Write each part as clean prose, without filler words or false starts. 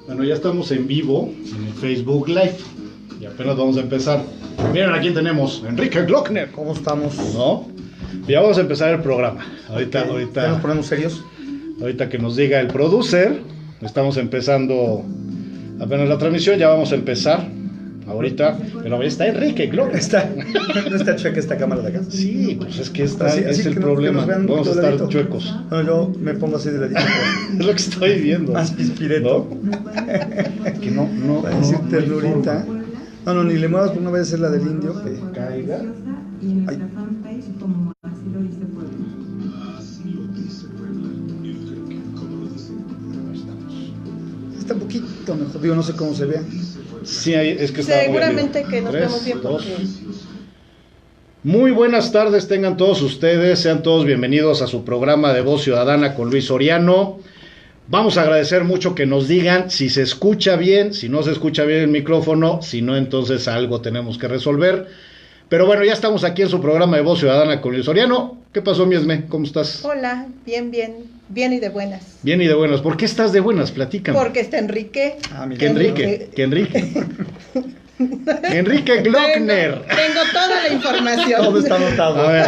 Bueno, ya estamos en vivo en el Facebook Live y apenas vamos a empezar. Miren a quién tenemos, Enrique Glockner. ¿Cómo estamos? ¿No? Ya vamos a empezar el programa. Ahorita ¿Ya nos ponemos serios? Ahorita que nos diga el producer, estamos empezando apenas la transmisión, ya vamos a empezar. Ahorita, pero está Enrique Glockner. ¿No está chueca esta cámara de acá? Sí, pues es que está, Así es el que problema. Vamos a estar ladito. chuecos. No, yo me pongo así de ladito. Es lo que estoy viendo. Más pispireto. ¿No? Que no. Para decir ternurita. No, ni le muevas, porque no vaya a ser la del indio. Que Caiga. Ay. Está un poquito mejor, digo, no sé cómo se vea. Sí, es que está seguramente muy que nos 3, vemos bien 2. porque... Muy buenas tardes tengan todos ustedes, sean todos bienvenidos a su programa de Voz Ciudadana con Luis Soriano. Vamos a agradecer mucho que nos digan si se escucha bien, si no se escucha bien el micrófono, si no entonces algo tenemos que resolver. Pero bueno, ya estamos aquí en su programa de Voz Ciudadana con Luis Soriano. ¿Qué pasó, mi Esme? ¿Cómo estás? Hola, bien y de buenas. Bien y de buenas. ¿Por qué estás de buenas? Platícame. Porque está Enrique. Mira. ¿Qué Enrique? Enrique Glockner. Tengo toda la información. Todo está anotado. A ver,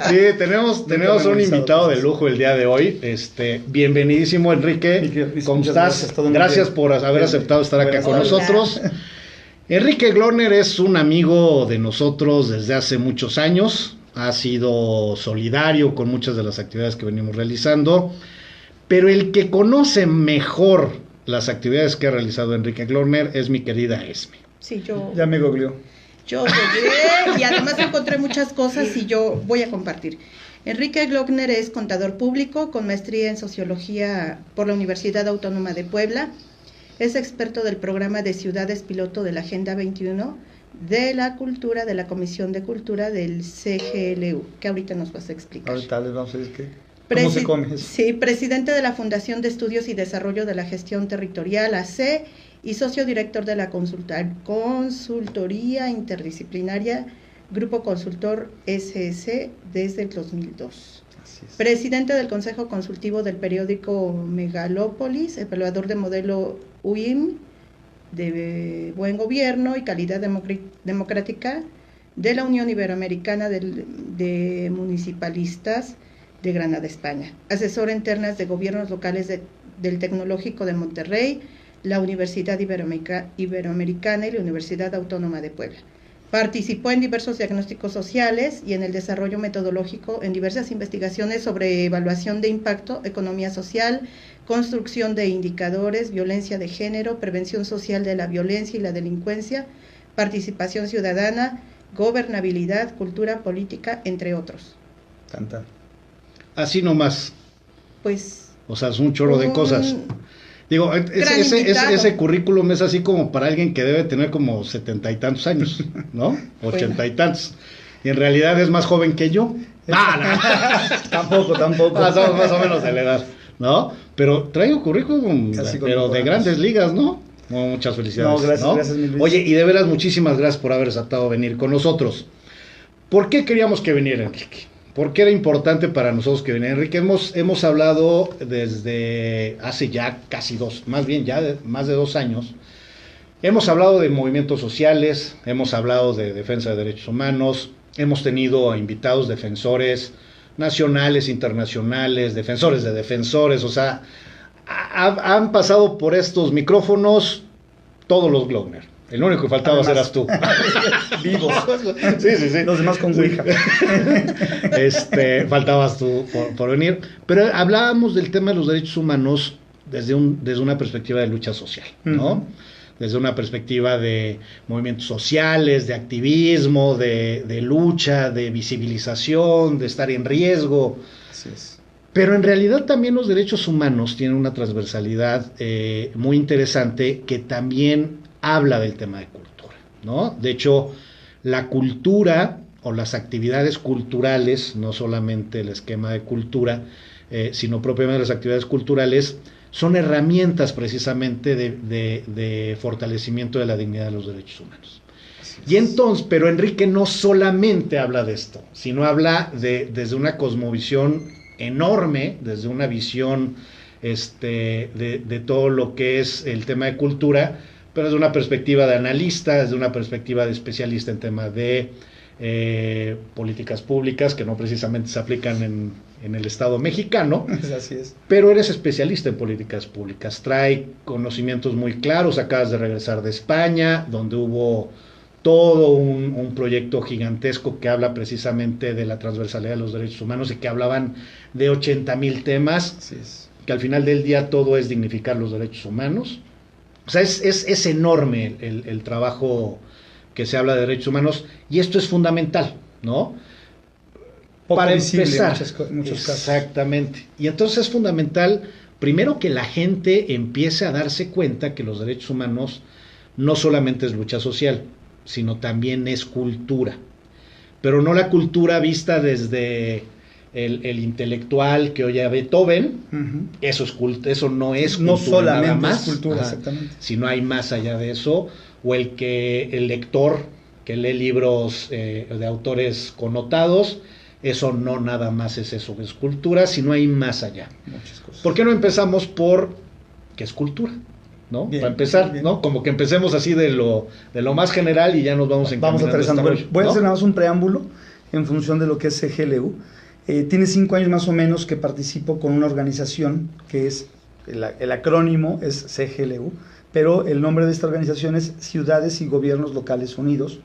sí, tenemos un invitado de lujo el día de hoy. Bienvenidísimo, Enrique. ¿Cómo estás? Gracias por haber aceptado estar acá con nosotros. Enrique Glockner es un amigo de nosotros desde hace muchos años. Ha sido solidario con muchas de las actividades que venimos realizando. Pero el que conoce mejor las actividades que ha realizado Enrique Glockner es mi querida Esme. Sí, yo Ya me googleó. llegué y además encontré muchas cosas y yo voy a compartir. Enrique Glockner es contador público con maestría en sociología por la Universidad Autónoma de Puebla. Es experto del programa de ciudades piloto de la Agenda 21 de la Cultura, de la Comisión de Cultura del CGLU, que ahorita nos vas a explicar. Ahorita les vamos a decir cómo se come eso. Sí, presidente de la Fundación de Estudios y Desarrollo de la Gestión Territorial, AC, y socio director de la Consultoría Interdisciplinaria Grupo Consultor SS desde el 2002. Así es. Presidente del Consejo Consultivo del periódico Megalópolis, evaluador de modelo UIM de Buen Gobierno y Calidad Democrática de la Unión Iberoamericana de Municipalistas de Granada, España. Asesor en ternas de gobiernos locales del Tecnológico de Monterrey, la Universidad Iberoamericana y la Universidad Autónoma de Puebla. Participó en diversos diagnósticos sociales y en el desarrollo metodológico en diversas investigaciones sobre evaluación de impacto, economía social, construcción de indicadores, violencia de género, prevención social de la violencia y la delincuencia, participación ciudadana, gobernabilidad, cultura política, entre otros. Tanta. Así nomás. Pues... O sea, es un chorro de cosas. Digo, ese currículum es así como para alguien que debe tener como 70 y tantos años, ¿no? 80 y tantos. Y en realidad es más joven que yo. Tampoco. Somos más o menos de la edad, ¿no? Pero trae un currículum, pero de grandes ligas, ¿no? Muchas felicidades. No, gracias, mi Luis. Oye, y de veras, muchísimas gracias por haber aceptado venir con nosotros. ¿Por qué queríamos que viniera Enrique? ¿Por qué era importante para nosotros que viniera Enrique? Hemos hablado desde hace ya casi más de 2 años. Hemos hablado de movimientos sociales, hemos hablado de defensa de derechos humanos, hemos tenido invitados defensores nacionales, internacionales, defensores de defensores, o sea, han pasado por estos micrófonos todos los Glockner. El único que faltaba eras tú. Vivos. Sí. Los demás con Ouija. Faltabas tú por venir. Pero hablábamos del tema de los derechos humanos desde una perspectiva de lucha social, ¿no? Uh-huh. Desde una perspectiva de movimientos sociales, de activismo, de lucha, de visibilización, de estar en riesgo. Así es. Pero en realidad también los derechos humanos tienen una transversalidad muy interesante que también habla del tema de cultura, ¿no? De hecho, la cultura o las actividades culturales, no solamente el esquema de cultura, sino propiamente las actividades culturales, son herramientas precisamente de fortalecimiento de la dignidad de los derechos humanos. Y entonces, pero Enrique no solamente habla de esto, sino habla desde una cosmovisión enorme desde una visión de todo lo que es el tema de cultura, pero desde una perspectiva de analista, desde una perspectiva de especialista en temas de políticas públicas, que no precisamente se aplican en el Estado mexicano. Así es. Pero eres especialista en políticas públicas, trae conocimientos muy claros, acabas de regresar de España, donde hubo todo un proyecto gigantesco que habla precisamente de la transversalidad de los derechos humanos y que hablaban de 80,000 temas. Así es. Que al final del día todo es dignificar los derechos humanos. O sea, es enorme el trabajo que se habla de derechos humanos, y esto es fundamental, ¿no? Poco Para visible empezar, en muchos casos. exactamente. Y entonces es fundamental, primero, que la gente empiece a darse cuenta que los derechos humanos no solamente es lucha social, sino también es cultura. Pero no la cultura vista desde el intelectual que oye a Beethoven. Uh-huh. Eso no es cultura, no solamente nada más, es cultura, exactamente. sino hay más allá de eso. O el lector que lee libros de autores connotados, eso no nada más es eso, es cultura, sino hay más allá. Muchas cosas. ¿Por qué no empezamos por qué es cultura? ¿No? Bien, Para empezar, bien. ¿no? Como que empecemos así de lo más general y ya nos vamos aterrizando. Bueno, voy a ¿no? hacer nada más un preámbulo en función de lo que es CGLU. Tiene 5 años más o menos que participo con una organización que es, el acrónimo es CGLU, pero el nombre de esta organización es Ciudades y Gobiernos Locales Unidos,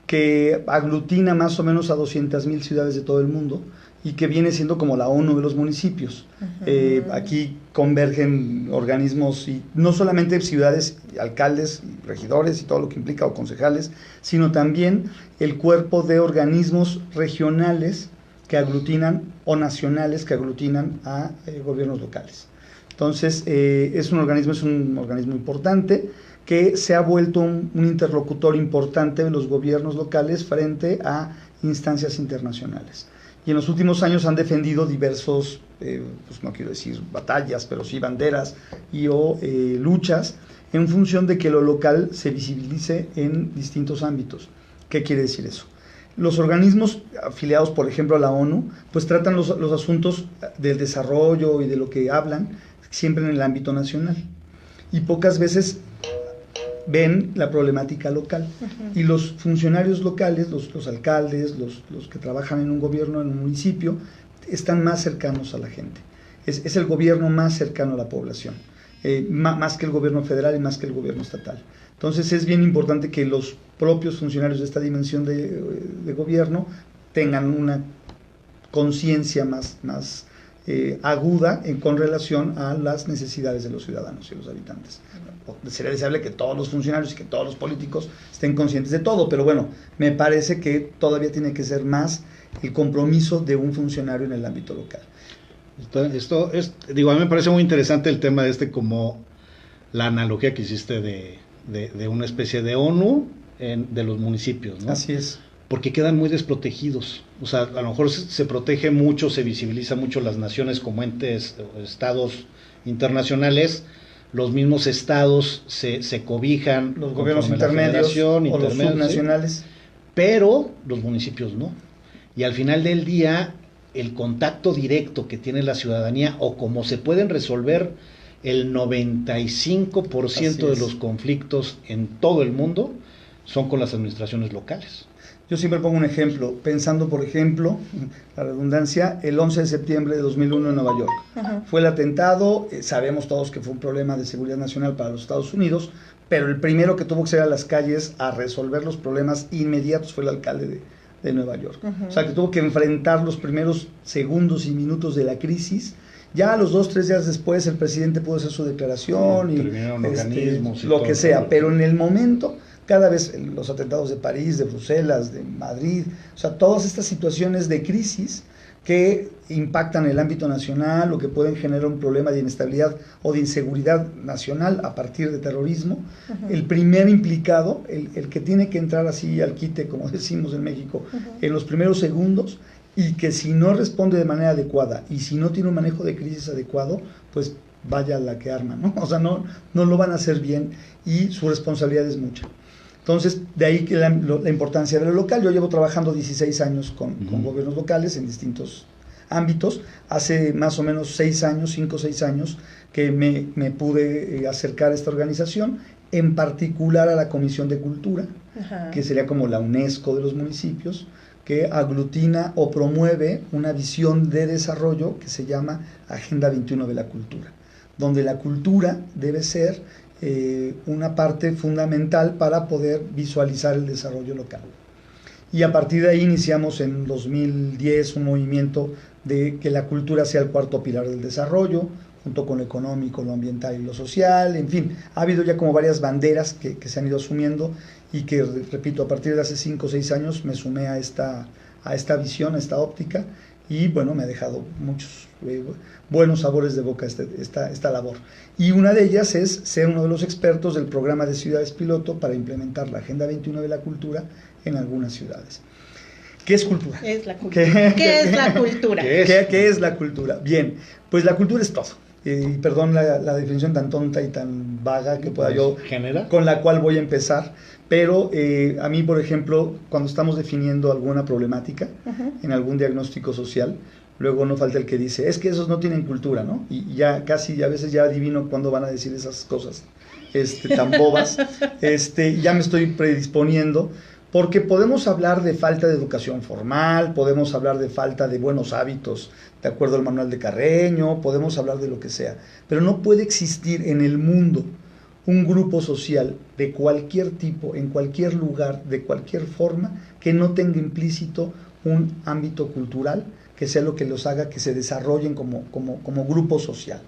que aglutina más o menos a 200,000 ciudades de todo el mundo y que viene siendo como la ONU de los municipios. Uh-huh. Aquí convergen organismos, y no solamente ciudades, alcaldes, regidores y todo lo que implica, o concejales, sino también el cuerpo de organismos regionales que aglutinan, o nacionales que aglutinan a gobiernos locales. Entonces, es un organismo importante que se ha vuelto un interlocutor importante de los gobiernos locales frente a instancias internacionales. Y en los últimos años han defendido diversos, pues no quiero decir batallas, pero sí banderas o luchas en función de que lo local se visibilice en distintos ámbitos. ¿Qué quiere decir eso? Los organismos afiliados, por ejemplo, a la ONU, pues tratan los asuntos del desarrollo y de lo que hablan siempre en el ámbito nacional. Y pocas veces ven la problemática local. Uh-huh. Y los funcionarios locales, los alcaldes, los que trabajan en un gobierno, en un municipio, están más cercanos a la gente. Es el gobierno más cercano a la población, más que el gobierno federal y más que el gobierno estatal. Entonces es bien importante que los propios funcionarios de esta dimensión de gobierno tengan una conciencia más aguda con relación a las necesidades de los ciudadanos y los habitantes. Sería deseable que todos los funcionarios y que todos los políticos estén conscientes de todo, pero bueno, me parece que todavía tiene que ser más el compromiso de un funcionario en el ámbito local. Esto es, a mí me parece muy interesante el tema como la analogía que hiciste de una especie de ONU de los municipios, ¿no? Así es. Porque quedan muy desprotegidos. O sea, a lo mejor se protege mucho, se visibiliza mucho las naciones como entes, estados internacionales. Los mismos estados se cobijan. Los gobiernos intermedios o los subnacionales. ¿Sí? Pero los municipios no. Y al final del día, el contacto directo que tiene la ciudadanía, o como se pueden resolver el 95% de los conflictos en todo el mundo, son con las administraciones locales. Yo siempre pongo un ejemplo, pensando, por ejemplo, la redundancia, el 11 de septiembre de 2001 en Nueva York. Uh-huh. Fue el atentado, sabemos todos que fue un problema de seguridad nacional para los Estados Unidos, pero el primero que tuvo que salir a las calles a resolver los problemas inmediatos fue el alcalde de Nueva York. Uh-huh. O sea, que tuvo que enfrentar los primeros segundos y minutos de la crisis. Ya a los 2-3 días después el presidente pudo hacer su declaración y organismos y lo que sea, pero en el momento... Cada vez los atentados de París, de Bruselas, de Madrid, o sea, todas estas situaciones de crisis que impactan el ámbito nacional o que pueden generar un problema de inestabilidad o de inseguridad nacional a partir de terrorismo, uh-huh. El primer implicado, el que tiene que entrar así al quite, como decimos en México, uh-huh. En los primeros segundos, y que si no responde de manera adecuada y si no tiene un manejo de crisis adecuado, pues vaya la que arma, ¿no? O sea, no lo van a hacer bien y su responsabilidad es mucha. Entonces, de ahí que la importancia de lo local. Yo llevo trabajando 16 años con gobiernos locales en distintos ámbitos. Hace más o menos 5 o 6 años que me pude acercar a esta organización, en particular a la Comisión de Cultura, Ajá. que sería como la UNESCO de los municipios, que aglutina o promueve una visión de desarrollo que se llama Agenda 21 de la Cultura, donde la cultura debe ser una parte fundamental para poder visualizar el desarrollo local. Y a partir de ahí iniciamos en 2010 un movimiento de que la cultura sea el cuarto pilar del desarrollo, junto con lo económico, lo ambiental y lo social. En fin, ha habido ya como varias banderas que se han ido asumiendo y que, repito, a partir de hace 5 o 6 años me sumé a esta visión, a esta óptica, y bueno, me ha dejado muchos buenos sabores de boca esta labor. Y una de ellas es ser uno de los expertos del programa de ciudades piloto para implementar la Agenda 21 de la Cultura en algunas ciudades. ¿Qué es cultura? ¿Qué es la cultura? ¿Qué es la cultura? ¿Qué es la cultura? Bien, pues la cultura es todo. Y perdón la definición tan tonta y tan vaga que pueda yo, con la cual voy a empezar, pero a mí, por ejemplo, cuando estamos definiendo alguna problemática en algún diagnóstico social, luego no falta el que dice, es que esos no tienen cultura, ¿no? Y ya casi, a veces ya adivino cuándo van a decir esas cosas tan bobas. Ya me estoy predisponiendo, porque podemos hablar de falta de educación formal, podemos hablar de falta de buenos hábitos, de acuerdo al manual de Carreño, podemos hablar de lo que sea, pero no puede existir en el mundo un grupo social de cualquier tipo, en cualquier lugar, de cualquier forma, que no tenga implícito un ámbito cultural, que sea lo que los haga que se desarrollen como grupo social.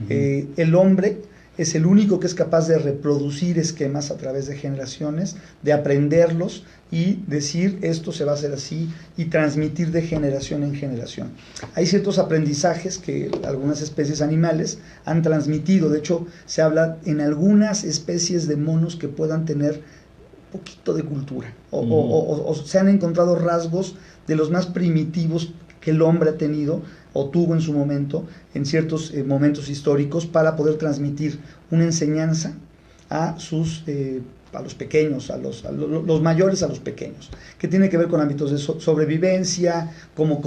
El hombre es el único que es capaz de reproducir esquemas a través de generaciones, de aprenderlos y decir esto se va a hacer así y transmitir de generación en generación. Hay ciertos aprendizajes que algunas especies animales han transmitido. De hecho, se habla en algunas especies de monos que puedan tener un poquito de cultura o se han encontrado rasgos de los más primitivos que el hombre ha tenido o tuvo en su momento, en ciertos momentos históricos, para poder transmitir una enseñanza a los pequeños, a los mayores, a los pequeños, que tiene que ver con ámbitos de sobrevivencia, como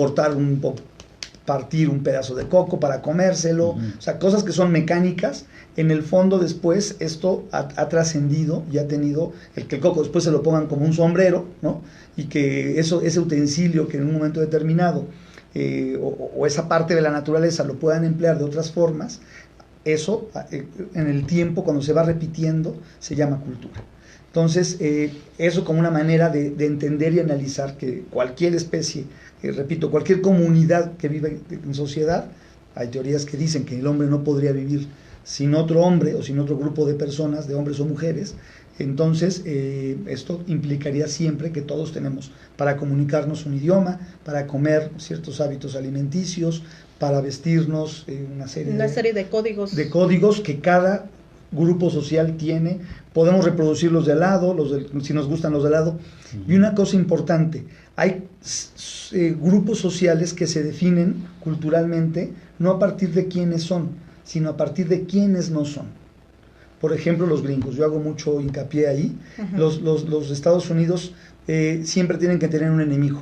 partir un pedazo de coco para comérselo, o sea, cosas que son mecánicas. En el fondo, después esto ha trascendido y ha tenido el que el coco después se lo pongan como un sombrero, ¿no? Y que ese utensilio que en un momento determinado o esa parte de la naturaleza lo puedan emplear de otras formas, eso en el tiempo, cuando se va repitiendo, se llama cultura. Entonces, eso como una manera de entender y analizar que cualquier especie, repito, cualquier comunidad que vive en sociedad, hay teorías que dicen que el hombre no podría vivir sin otro hombre o sin otro grupo de personas, de hombres o mujeres. Entonces, esto implicaría siempre que todos tenemos para comunicarnos un idioma, para comer ciertos hábitos alimenticios, para vestirnos, una serie de códigos. De códigos que cada grupo social tiene. Podemos reproducir los de al lado, si nos gustan los de al lado. Y una cosa importante, hay grupos sociales que se definen culturalmente no a partir de quiénes son, sino a partir de quiénes no son. Por ejemplo, los gringos, yo hago mucho hincapié ahí. Los Estados Unidos siempre tienen que tener un enemigo.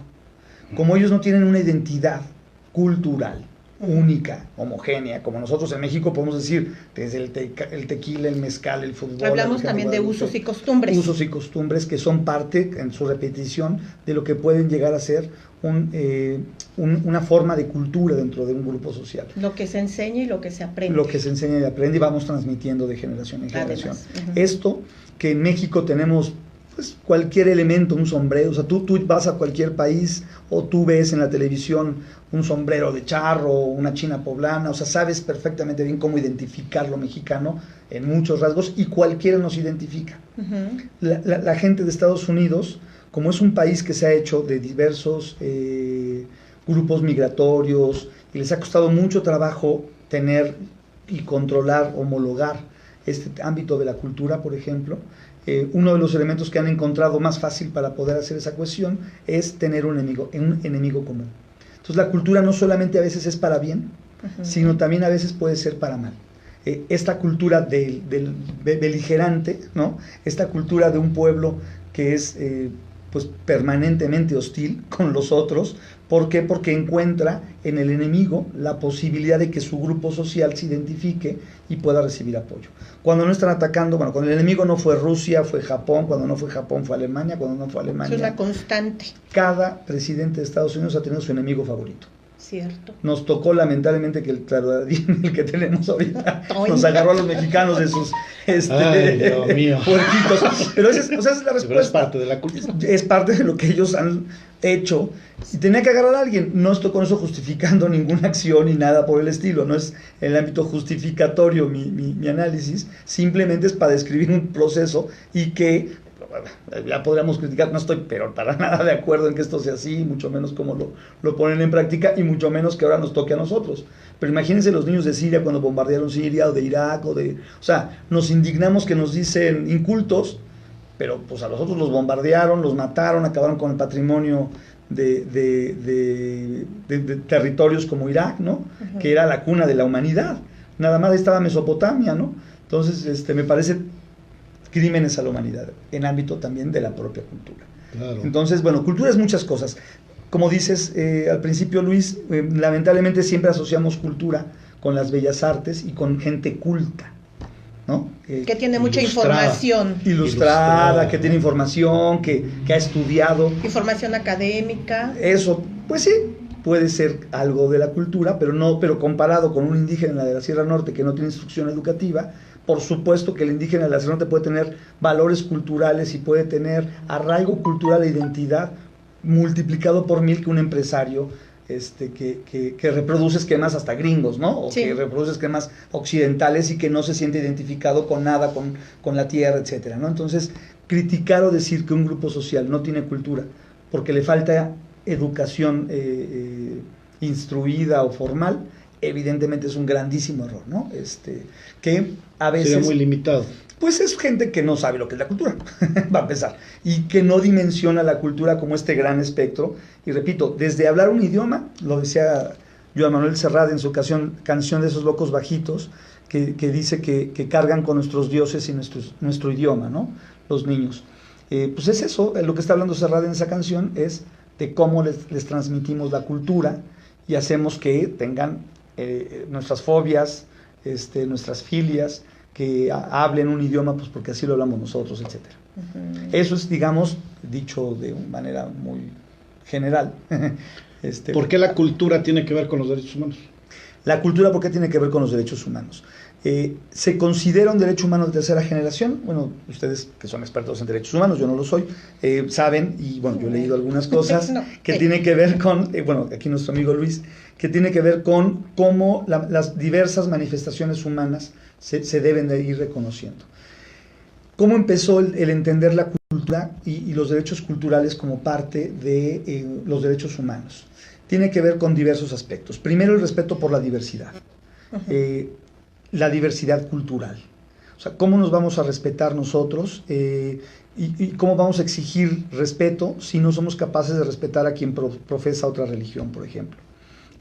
Como ellos no tienen una identidad cultural única, homogénea, como nosotros en México podemos decir, desde el tequila, el mezcal, el fútbol. Hablamos también de usos y costumbres. Usos y costumbres que son parte, en su repetición, de lo que pueden llegar a ser una forma de cultura dentro de un grupo social. Lo que se enseña y lo que se aprende. Lo que se enseña y aprende, y vamos transmitiendo de generación en generación. Esto, que en México tenemos pues cualquier elemento, un sombrero, o sea, tú vas a cualquier país o tú ves en la televisión un sombrero de charro, una china poblana, o sea, sabes perfectamente bien cómo identificar lo mexicano en muchos rasgos y cualquiera nos identifica. La gente de Estados Unidos, como es un país que se ha hecho de diversos grupos migratorios y les ha costado mucho trabajo tener y controlar, homologar este ámbito de la cultura, por ejemplo, uno de los elementos que han encontrado más fácil para poder hacer esa cuestión es tener un enemigo común. Entonces la cultura no solamente a veces es para bien, sino también a veces puede ser para mal. Esta cultura del beligerante, ¿no? Esta cultura de un pueblo que es pues permanentemente hostil con los otros, ¿Por qué? Porque encuentra en el enemigo la posibilidad de que su grupo social se identifique y pueda recibir apoyo. Cuando no están atacando, bueno, cuando el enemigo no fue Rusia, fue Japón, cuando no fue Japón fue Alemania, cuando no fue Alemania. Es una constante. Cada presidente de Estados Unidos ha tenido su enemigo favorito. Cierto. Nos tocó lamentablemente que el que tenemos ahorita nos agarró a los mexicanos de sus Ay, Dios mío. puerquitos. Pero esa es la respuesta. Pero es parte de la cultura. Es parte de lo que ellos han hecho. Y tenía que agarrar a alguien. No estoy con eso justificando ninguna acción ni nada por el estilo. No es en el ámbito justificatorio mi análisis. Simplemente es para describir un proceso y que ya podríamos criticar, no estoy pero para nada de acuerdo en que esto sea así, mucho menos como lo ponen en práctica y mucho menos que ahora nos toque a nosotros. Pero imagínense los niños de Siria cuando bombardearon Siria o de Irak o sea, nos indignamos que nos dicen incultos, pero pues a los otros los bombardearon, los mataron, acabaron con el patrimonio de territorios como Irak, ¿no? Uh-huh. Que era la cuna de la humanidad. Nada más ahí estaba Mesopotamia, ¿no? Entonces, me parece crímenes a la humanidad, en ámbito también de la propia cultura. Claro. Entonces, bueno, cultura es muchas cosas. Como dices al principio, Luis, lamentablemente siempre asociamos cultura con las bellas artes y con gente culta, ¿no? Que tiene mucha información. Ilustrada, que tiene información, que ha estudiado. Información académica. Eso, pues sí, puede ser algo de la cultura, pero comparado con un indígena de la Sierra Norte que no tiene instrucción educativa, por supuesto que el indígena de la Sierra Norte puede tener valores culturales y puede tener arraigo cultural e identidad multiplicado por 1000 que un empresario que reproduce esquemas hasta gringos, ¿no? O sí, que reproduce esquemas occidentales y que no se siente identificado con nada, con la tierra, etcétera, ¿no? Entonces, criticar o decir que un grupo social no tiene cultura porque le falta educación instruida o formal, evidentemente es un grandísimo error, ¿no? Que a veces... Sería muy limitado. Pues es gente que no sabe lo que es la cultura, va a empezar, y que no dimensiona la cultura como este gran espectro. Y repito, desde hablar un idioma, lo decía Joan Manuel Serrat en su canción de esos locos bajitos, que dice que cargan con nuestros dioses y nuestro idioma, ¿no? Los niños. Pues es eso, lo que está hablando Serrat en esa canción es de cómo les transmitimos la cultura y hacemos que tengan nuestras fobias, nuestras filias, que hablen un idioma, pues porque así lo hablamos nosotros, etcétera. Uh-huh. Eso es, digamos, dicho de una manera muy general. ¿Por qué la cultura tiene que ver con los derechos humanos? La cultura, ¿por qué tiene que ver con los derechos humanos? Se considera un derecho humano de tercera generación. Bueno, ustedes que son expertos en derechos humanos, yo no lo soy, saben, y bueno, yo he leído algunas cosas que tienen que ver con, bueno, aquí nuestro amigo Luis, que tiene que ver con cómo las diversas manifestaciones humanas se deben de ir reconociendo. ¿Cómo empezó el entender la cultura y los derechos culturales como parte de los derechos humanos? Tiene que ver con diversos aspectos. Primero, el respeto por la diversidad. Uh-huh. La diversidad cultural. O sea, ¿cómo nos vamos a respetar nosotros y cómo vamos a exigir respeto si no somos capaces de respetar a quien profesa otra religión, por ejemplo?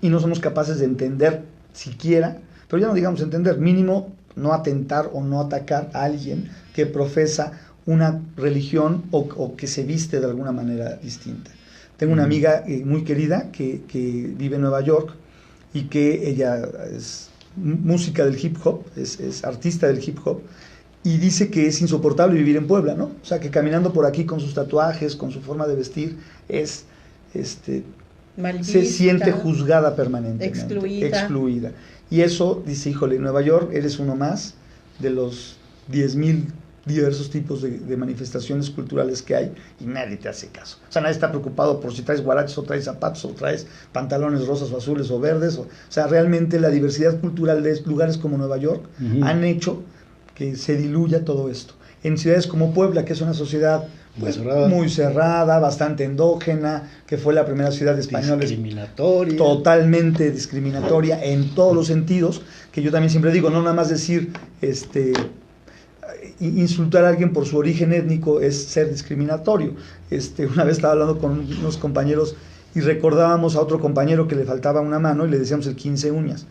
Y no somos capaces de entender siquiera, pero ya no digamos entender, mínimo no atentar o no atacar a alguien que profesa una religión o que se viste de alguna manera distinta. Tengo una amiga muy querida que vive en Nueva York y que ella es música del hip hop, es artista del hip hop, y dice que es insoportable vivir en Puebla, ¿no? O sea, que caminando por aquí con sus tatuajes, con su forma de vestir, Maldita, se siente juzgada permanentemente, excluida. Y eso, dice, híjole, en Nueva York eres uno más de los 10,000 diversos tipos de manifestaciones culturales que hay y nadie te hace caso. O sea, nadie está preocupado por si traes guaraches o traes zapatos o traes pantalones rosas o azules o verdes. O sea, realmente la diversidad cultural de lugares como Nueva York uh-huh. han hecho que se diluya todo esto. En ciudades como Puebla, que es una sociedad pues, muy cerrada, bastante endógena, que fue la primera ciudad española. Discriminatoria. Totalmente discriminatoria en todos los sentidos, que yo también siempre digo, no nada más decir insultar a alguien por su origen étnico es ser discriminatorio. Una vez estaba hablando con unos compañeros y recordábamos a otro compañero que le faltaba una mano y le decíamos el 15 uñas.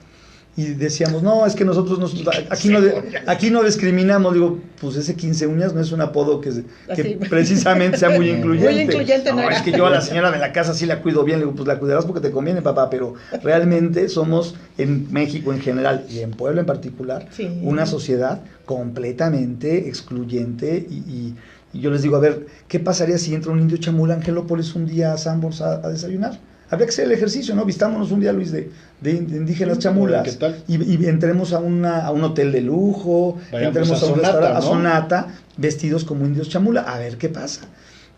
y decíamos, no, es que nosotros aquí no discriminamos. Digo, pues ese 15 uñas no es un apodo que precisamente sea muy incluyente. Muy incluyente, no, es que yo a la señora de la casa sí la cuido bien. Le digo, pues la cuidarás porque te conviene, papá, pero realmente somos en México en general y en Puebla en particular una sociedad completamente excluyente y yo les digo, a ver, ¿qué pasaría si entra un indio chamula a Angelópolis un día a Sanborns a desayunar? Habría que hacer el ejercicio, ¿no? Vistámonos un día, Luis, de indígenas chamulas. ¿Qué tal? Y entremos a un hotel de lujo, entremos a un restaurante, a Sonata, vestidos como indios chamula, a ver qué pasa.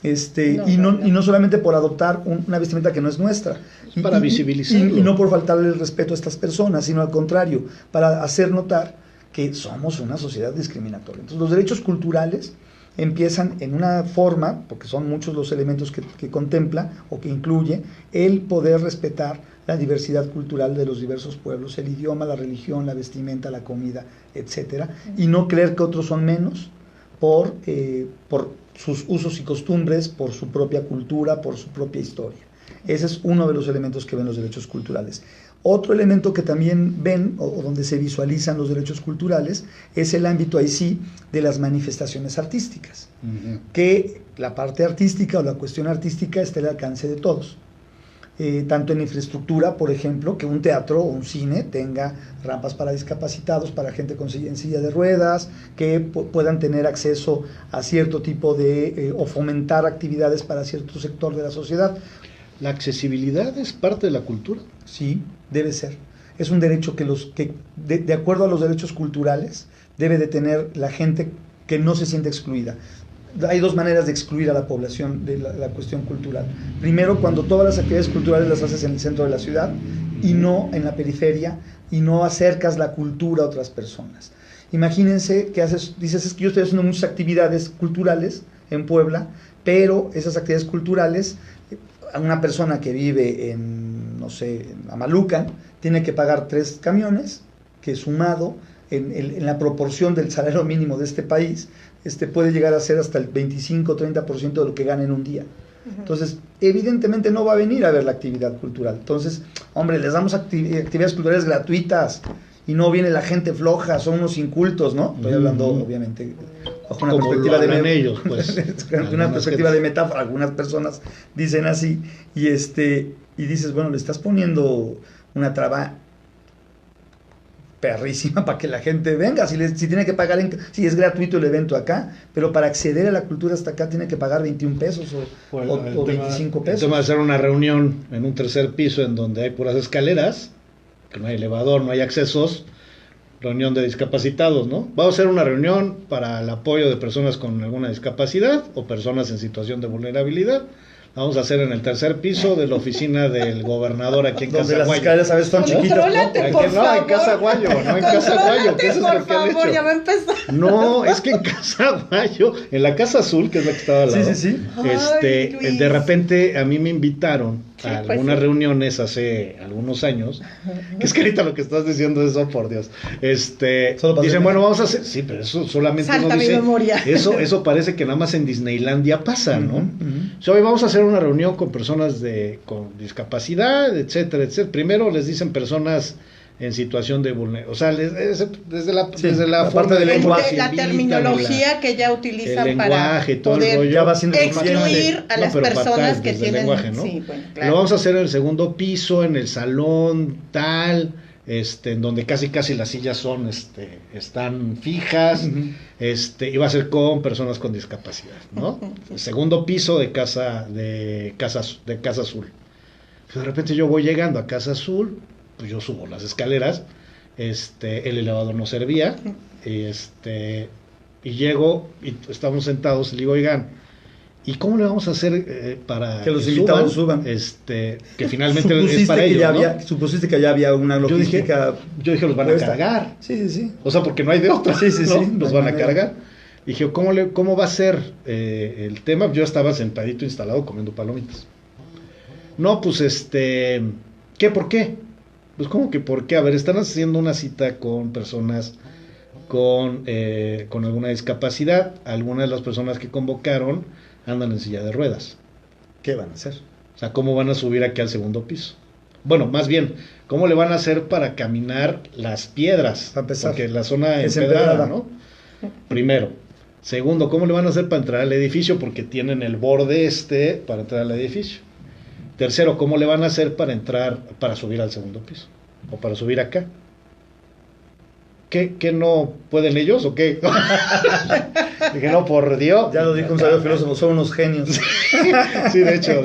Y no solamente por adoptar una vestimenta que no es nuestra. Para visibilizarlo. Y no por faltarle el respeto a estas personas, sino al contrario, para hacer notar que somos una sociedad discriminatoria. Entonces, los derechos culturales empiezan en una forma, porque son muchos los elementos que contempla o que incluye, el poder respetar la diversidad cultural de los diversos pueblos, el idioma, la religión, la vestimenta, la comida, etcétera, y no creer que otros son menos por sus usos y costumbres, por su propia cultura, por su propia historia. Ese es uno de los elementos que ven los derechos culturales. Otro elemento que también ven, o donde se visualizan los derechos culturales, es el ámbito ahí sí de las manifestaciones artísticas, que la parte artística o la cuestión artística está al alcance de todos. Tanto en infraestructura, por ejemplo, que un teatro o un cine tenga rampas para discapacitados, para gente en silla de ruedas, que puedan tener acceso a cierto tipo de, o fomentar actividades para cierto sector de la sociedad. ¿La accesibilidad es parte de la cultura? Sí, debe ser. Es un derecho que de acuerdo a los derechos culturales, debe de tener la gente que no se siente excluida. Hay dos maneras de excluir a la población de la cuestión cultural. Primero, cuando todas las actividades culturales las haces en el centro de la ciudad y no en la periferia, y no acercas la cultura a otras personas. Imagínense que dices, es que yo estoy haciendo muchas actividades culturales en Puebla, pero esas actividades culturales, a una persona que vive en, no sé, en Amalucan, tiene que pagar 3 camiones, que sumado en la proporción del salario mínimo de este país, puede llegar a ser hasta el 25-30% de lo que gana en un día. Entonces, evidentemente no va a venir a ver la actividad cultural. Entonces, hombre, les damos actividades culturales gratuitas y no viene la gente floja, son unos incultos, ¿no? Estoy hablando, obviamente, bajo una perspectiva de ellos, pues. una perspectiva de metáfora. Algunas personas dicen así y dices, bueno, le estás poniendo una traba perrísima para que la gente venga, si tiene que pagar, si es gratuito el evento acá, pero para acceder a la cultura hasta acá tiene que pagar 21 pesos o 25 pesos. El tema de hacer una reunión en un tercer piso en donde hay puras escaleras, que no hay elevador, no hay accesos, reunión de discapacitados, ¿no? Vamos a hacer una reunión para el apoyo de personas con alguna discapacidad o personas en situación de vulnerabilidad. Vamos a hacer en el tercer piso de la oficina del gobernador aquí en Casaguayo. Donde las escaleras a veces son chiquitas. No, en Casaguayo, no en Casaguayo. ¿Qué es por lo que han favor, hecho? ya va a empezar. No, es que en Casaguayo, en la Casa Azul, que es la que estaba al lado, sí. Ay, de repente a mí me invitaron a algunas reuniones hace algunos años, que es que ahorita lo que estás diciendo es, oh, por Dios, dicen, bueno, vamos a hacer, sí, pero eso solamente Salta uno dice, mi memoria. eso parece que nada más en Disneylandia pasa, ¿no? Hoy vamos a hacer una reunión con personas con discapacidad, etcétera, etcétera. Primero les dicen personas en situación de vulnerabilidad, o sea, desde la parte del lenguaje, la terminología que ya utilizan el lenguaje, para todo poder el rollo, excluir a las personas que tienen lenguaje, ¿no? Sí, bueno, claro. Lo vamos a hacer en el segundo piso, en el salón tal, en donde casi las sillas están fijas, y va a ser con personas con discapacidad, ¿no? El segundo piso de Casa Azul. De repente yo voy llegando a Casa Azul, pues yo subo las escaleras, el elevador no servía, y llego y estamos sentados, y le digo, oigan, ¿y cómo le vamos a hacer para que los invitados suban? Que finalmente es para ellos, ¿no? Supusiste que ya había una logística. Yo dije, los van a cargar. Sí. O sea, porque no hay de otra. Sí. Los van a cargar. Dije, ¿cómo va a ser el tema? Yo estaba sentadito instalado comiendo palomitas. No, pues ¿qué? ¿Por qué? Pues ¿cómo que por qué? A ver, están haciendo una cita con personas con alguna discapacidad. Algunas de las personas que convocaron andan en silla de ruedas. ¿Qué van a hacer? O sea, ¿cómo van a subir aquí al segundo piso? Bueno, más bien, ¿Cómo le van a hacer para caminar las piedras? Para empezar. Porque la zona Es empedrada, empedrada. ¿no? Primero. Segundo, ¿cómo le van a hacer para entrar al edificio? Porque tienen el borde para entrar al edificio. Tercero, ¿cómo le van a hacer para subir al segundo piso? O para subir acá. ¿Qué no pueden ellos o qué? Dije, no, por Dios. Ya lo dijo un sabio filósofo, son unos genios. Sí, de hecho,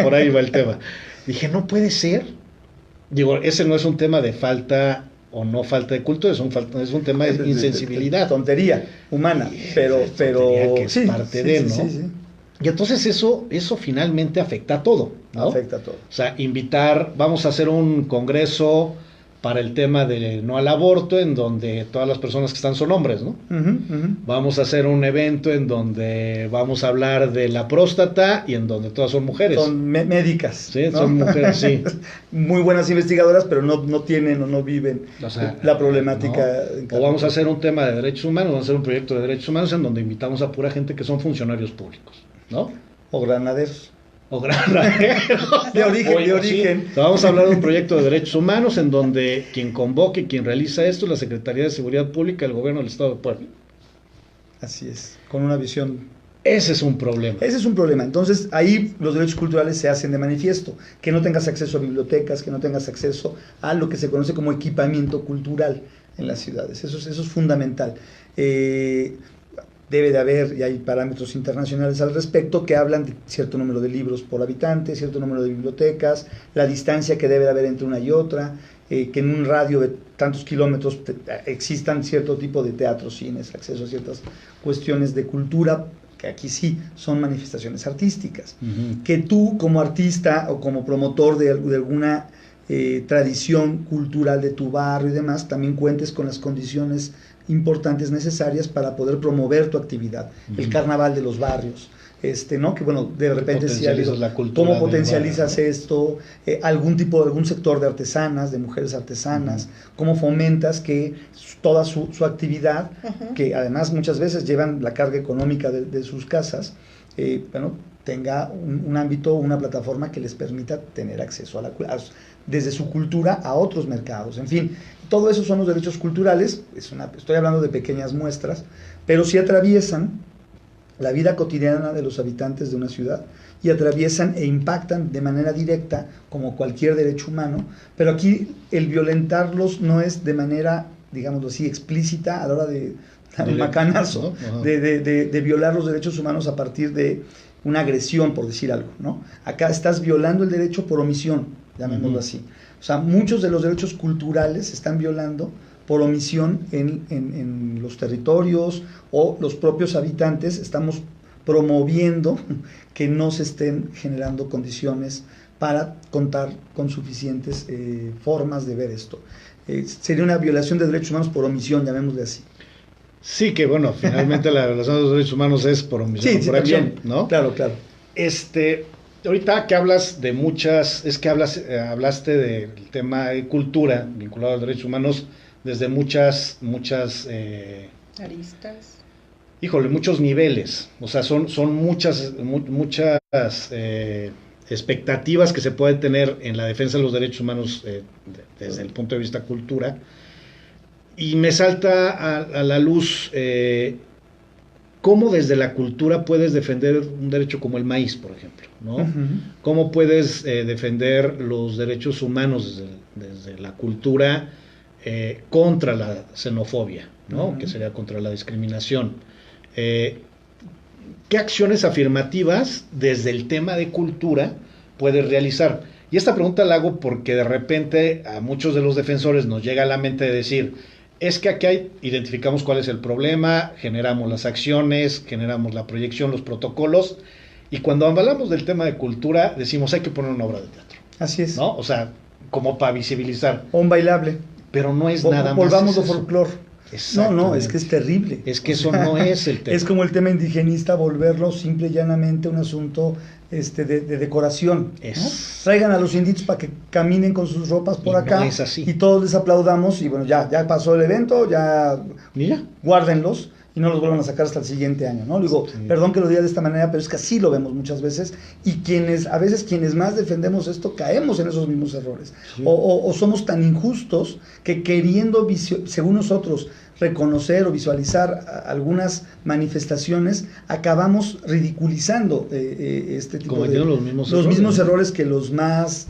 por ahí va el tema. Dije, no puede ser. Digo, ese no es un tema de falta o no falta de cultura, es un tema de insensibilidad. Tontería humana, pero Tontería que es sí, parte de, ¿no? Sí. Y entonces eso finalmente afecta a todo, ¿no? Afecta a todo. O sea, vamos a hacer un congreso para el tema de no al aborto, en donde todas las personas que están son hombres, ¿no? Vamos a hacer un evento en donde vamos a hablar de la próstata y en donde todas son mujeres. Son médicas. Sí, ¿no? son mujeres, sí. Muy buenas investigadoras, pero no tienen o no viven la problemática. ¿no? O vamos a hacer un tema de derechos humanos, vamos a hacer un proyecto de derechos humanos en donde invitamos a pura gente que son funcionarios públicos, ¿no? O granaderos. O granaderos. De origen. Sí. Vamos a hablar de un proyecto de derechos humanos en donde quien convoque, quien realiza esto es la Secretaría de Seguridad Pública del Gobierno del Estado de Puebla. Así es, con una visión. Ese es un problema. Ese es un problema. Entonces, ahí los derechos culturales se hacen de manifiesto. Que no tengas acceso a bibliotecas, que no tengas acceso a lo que se conoce como equipamiento cultural en las ciudades. Eso es fundamental. Debe de haber, y hay parámetros internacionales al respecto, que hablan de cierto número de libros por habitante, cierto número de bibliotecas, la distancia que debe de haber entre una y otra, que en un radio de tantos kilómetros existan cierto tipo de teatros, cines, acceso a ciertas cuestiones de cultura, que aquí sí son manifestaciones artísticas. Que tú como artista o como promotor de alguna tradición cultural de tu barrio y demás, también cuentes con las condiciones importantes necesarias para poder promover tu actividad. El carnaval de los barrios, ¿no? Que bueno, de repente sí ha habido, ¿cómo potencializas esto? Algún sector de artesanas, de mujeres artesanas, ¿cómo fomentas que toda su actividad, que además muchas veces llevan la carga económica de sus casas, tenga un ámbito, una plataforma que les permita tener acceso desde su cultura a otros mercados? En fin, todo eso son los derechos culturales. Estoy hablando de pequeñas muestras, pero sí atraviesan la vida cotidiana de los habitantes de una ciudad y atraviesan e impactan de manera directa como cualquier derecho humano, pero aquí el violentarlos no es de manera, digámoslo así, explícita a la hora de dar un macanazo, ¿no? de violar los derechos humanos a partir de una agresión, por decir algo, ¿no? Acá estás violando el derecho por omisión, llamémoslo así. O sea, muchos de los derechos culturales se están violando por omisión en los territorios, o los propios habitantes estamos promoviendo que no se estén generando condiciones para contar con suficientes formas de ver esto. Sería una violación de derechos humanos por omisión, llamémosle así. Sí, que bueno, finalmente la violación de los derechos humanos es por omisión, por acción, ¿no? Claro. Ahorita que hablas de hablaste del tema de cultura vinculado a los derechos humanos desde muchas aristas. Híjole, muchos niveles. O sea, son muchas expectativas que se pueden tener en la defensa de los derechos humanos desde el punto de vista cultura. Y me salta a la luz cómo desde la cultura puedes defender un derecho como el maíz, por ejemplo, ¿no? Cómo puedes defender los derechos humanos desde la cultura contra la xenofobia, ¿no? Que sería contra la discriminación. ¿Qué acciones afirmativas desde el tema de cultura puedes realizar? Y esta pregunta la hago porque de repente a muchos de los defensores nos llega a la mente de decir, es que aquí identificamos cuál es el problema, generamos las acciones, generamos la proyección, los protocolos, y cuando hablamos del tema de cultura decimos hay que poner una obra de teatro. Así es. ¿No? O sea, como para visibilizar. O un bailable. Pero no es nada más. Volvamos al folclore. No, es que es terrible. Es que eso no es el tema. Es como el tema indigenista, volverlo simple y llanamente un asunto de decoración, ¿no? Es. Traigan a los inditos para que caminen con sus ropas por Y acá, no es así. y todos les aplaudamos, y bueno, ya pasó el evento, ya Mira. guárdenlos y no los vuelvan a sacar hasta el siguiente año, ¿no? Digo, Sí. perdón que lo diga de esta manera, pero es que así lo vemos muchas veces, y a veces quienes más defendemos esto caemos en esos mismos errores, Sí. o somos tan injustos que queriendo, según nosotros, reconocer o visualizar algunas manifestaciones, acabamos ridiculizando este tipo Cometiendo de... los mismos errores. que los más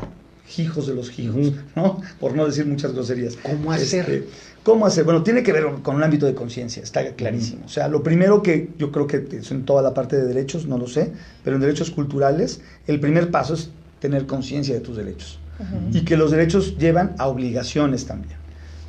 hijos de los hijos, Ujú. ¿no? Por no decir muchas groserías. ¿Cómo hacer? ¿Cómo hacer? Bueno, tiene que ver con un ámbito de conciencia, está clarísimo. O sea, lo primero que yo creo que es en toda la parte de derechos, no lo sé, pero en derechos culturales, el primer paso es tener conciencia de tus derechos. Ujú. Y que los derechos llevan a obligaciones también.